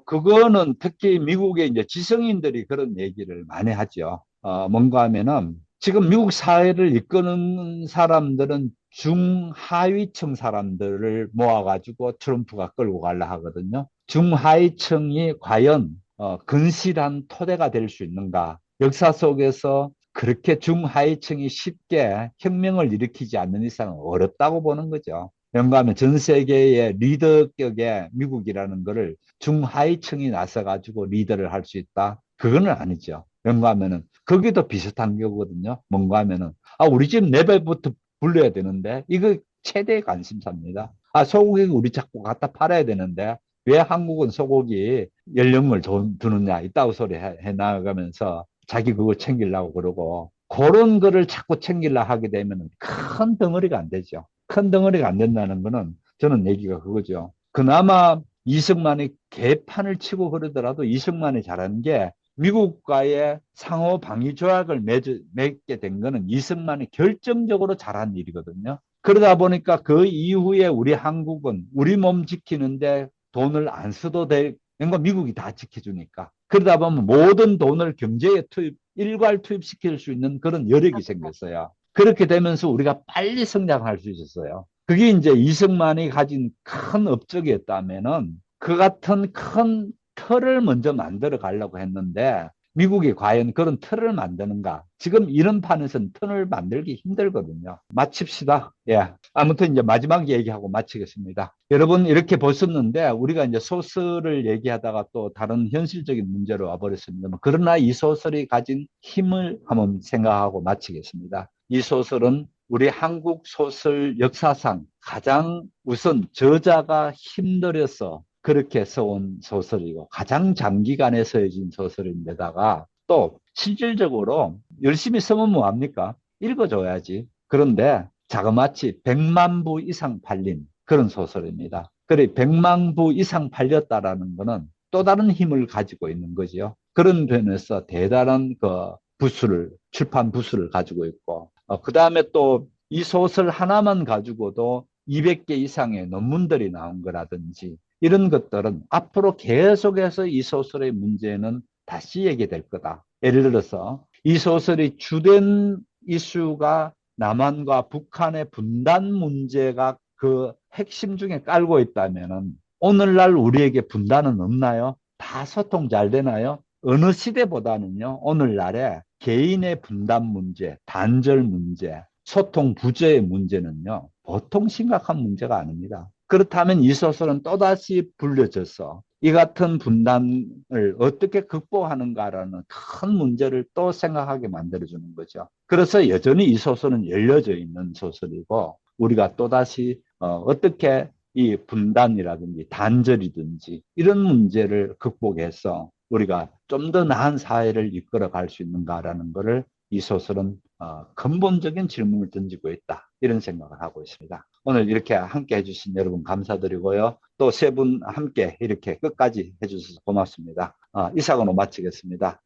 그거는 특히 미국의 이제 지성인들이 그런 얘기를 많이 하죠. 뭔가 하면은 지금 미국 사회를 이끄는 사람들은 중하위층 사람들을 모아가지고 트럼프가 끌고 가려 하거든요. 중하위층이 과연 근실한 토대가 될 수 있는가? 역사 속에서 그렇게 중하위층이 쉽게 혁명을 일으키지 않는 이상은 어렵다고 보는 거죠. 영감하면 전 세계의 리더격의 미국이라는 거를 중하위층이 나서가지고 리더를 할 수 있다? 그거는 아니죠. 영감하면은 거기도 비슷한 거거든요. 뭔가 하면은 우리 집 레벨부터 불러야 되는데 이거 최대 관심사입니다. 소고기 우리 자꾸 갖다 팔아야 되는데 왜 한국은 소고기 연령을 두느냐 이따구 소리 해 나가면서 자기 그거 챙기려고 그러고 그런 거를 자꾸 챙기려 하게 되면 큰 덩어리가 안 되죠. 큰 덩어리가 안 된다는 거는 저는 얘기가 그거죠. 그나마 이승만이 개판을 치고 그러더라도 이승만이 잘한 게 미국과의 상호 방위 조약을 맺게 된 거는 이승만이 결정적으로 잘한 일이거든요. 그러다 보니까 그 이후에 우리 한국은 우리 몸 지키는데 돈을 안 써도 될, 그러니까 미국이 다 지켜주니까. 그러다 보면 모든 돈을 경제에 일괄 투입시킬 수 있는 그런 여력이 생겼어요. 그렇게 되면서 우리가 빨리 성장할 수 있었어요. 그게 이제 이승만이 가진 큰 업적이었다면은 그 같은 큰 틀을 먼저 만들어 가려고 했는데 미국이 과연 그런 틀을 만드는가? 지금 이런 판에서는 틀을 만들기 힘들거든요. 마칩시다. 예. 아무튼 이제 마지막 얘기하고 마치겠습니다. 여러분 이렇게 보셨는데 우리가 이제 소설을 얘기하다가 또 다른 현실적인 문제로 와버렸습니다. 그러나 이 소설이 가진 힘을 한번 생각하고 마치겠습니다. 이 소설은 우리 한국 소설 역사상 가장 우선 저자가 힘들어서 그렇게 써온 소설이고 가장 장기간에 써진 소설인데다가 또 실질적으로 열심히 쓰면 뭐합니까? 읽어줘야지. 그런데 자그마치 100만 부 이상 팔린 그런 소설입니다. 그래 100만 부 이상 팔렸다라는 것은 또 다른 힘을 가지고 있는 거죠. 그런 면에서 대단한 그 부수를 출판 부수를 가지고 있고 그 다음에 또 이 소설 하나만 가지고도 200개 이상의 논문들이 나온 거라든지 이런 것들은 앞으로 계속해서 이 소설의 문제는 다시 얘기될 거다. 예를 들어서 이 소설의 주된 이슈가 남한과 북한의 분단 문제가 그 핵심 중에 깔고 있다면 오늘날 우리에게 분단은 없나요? 다 소통 잘 되나요? 어느 시대보다는요. 오늘날에 개인의 분단 문제, 단절 문제, 소통 부재의 문제는요. 보통 심각한 문제가 아닙니다. 그렇다면 이 소설은 또다시 불려져서 이 같은 분단을 어떻게 극복하는가라는 큰 문제를 또 생각하게 만들어주는 거죠. 그래서 여전히 이 소설은 열려져 있는 소설이고 우리가 또다시 어떻게 이 분단이라든지 단절이든지 이런 문제를 극복해서 우리가 좀 더 나은 사회를 이끌어 갈 수 있는가라는 것을 이 소설은 근본적인 질문을 던지고 있다. 이런 생각을 하고 있습니다. 오늘 이렇게 함께 해주신 여러분 감사드리고요. 또 세 분 함께 이렇게 끝까지 해주셔서 고맙습니다. 이상으로 마치겠습니다.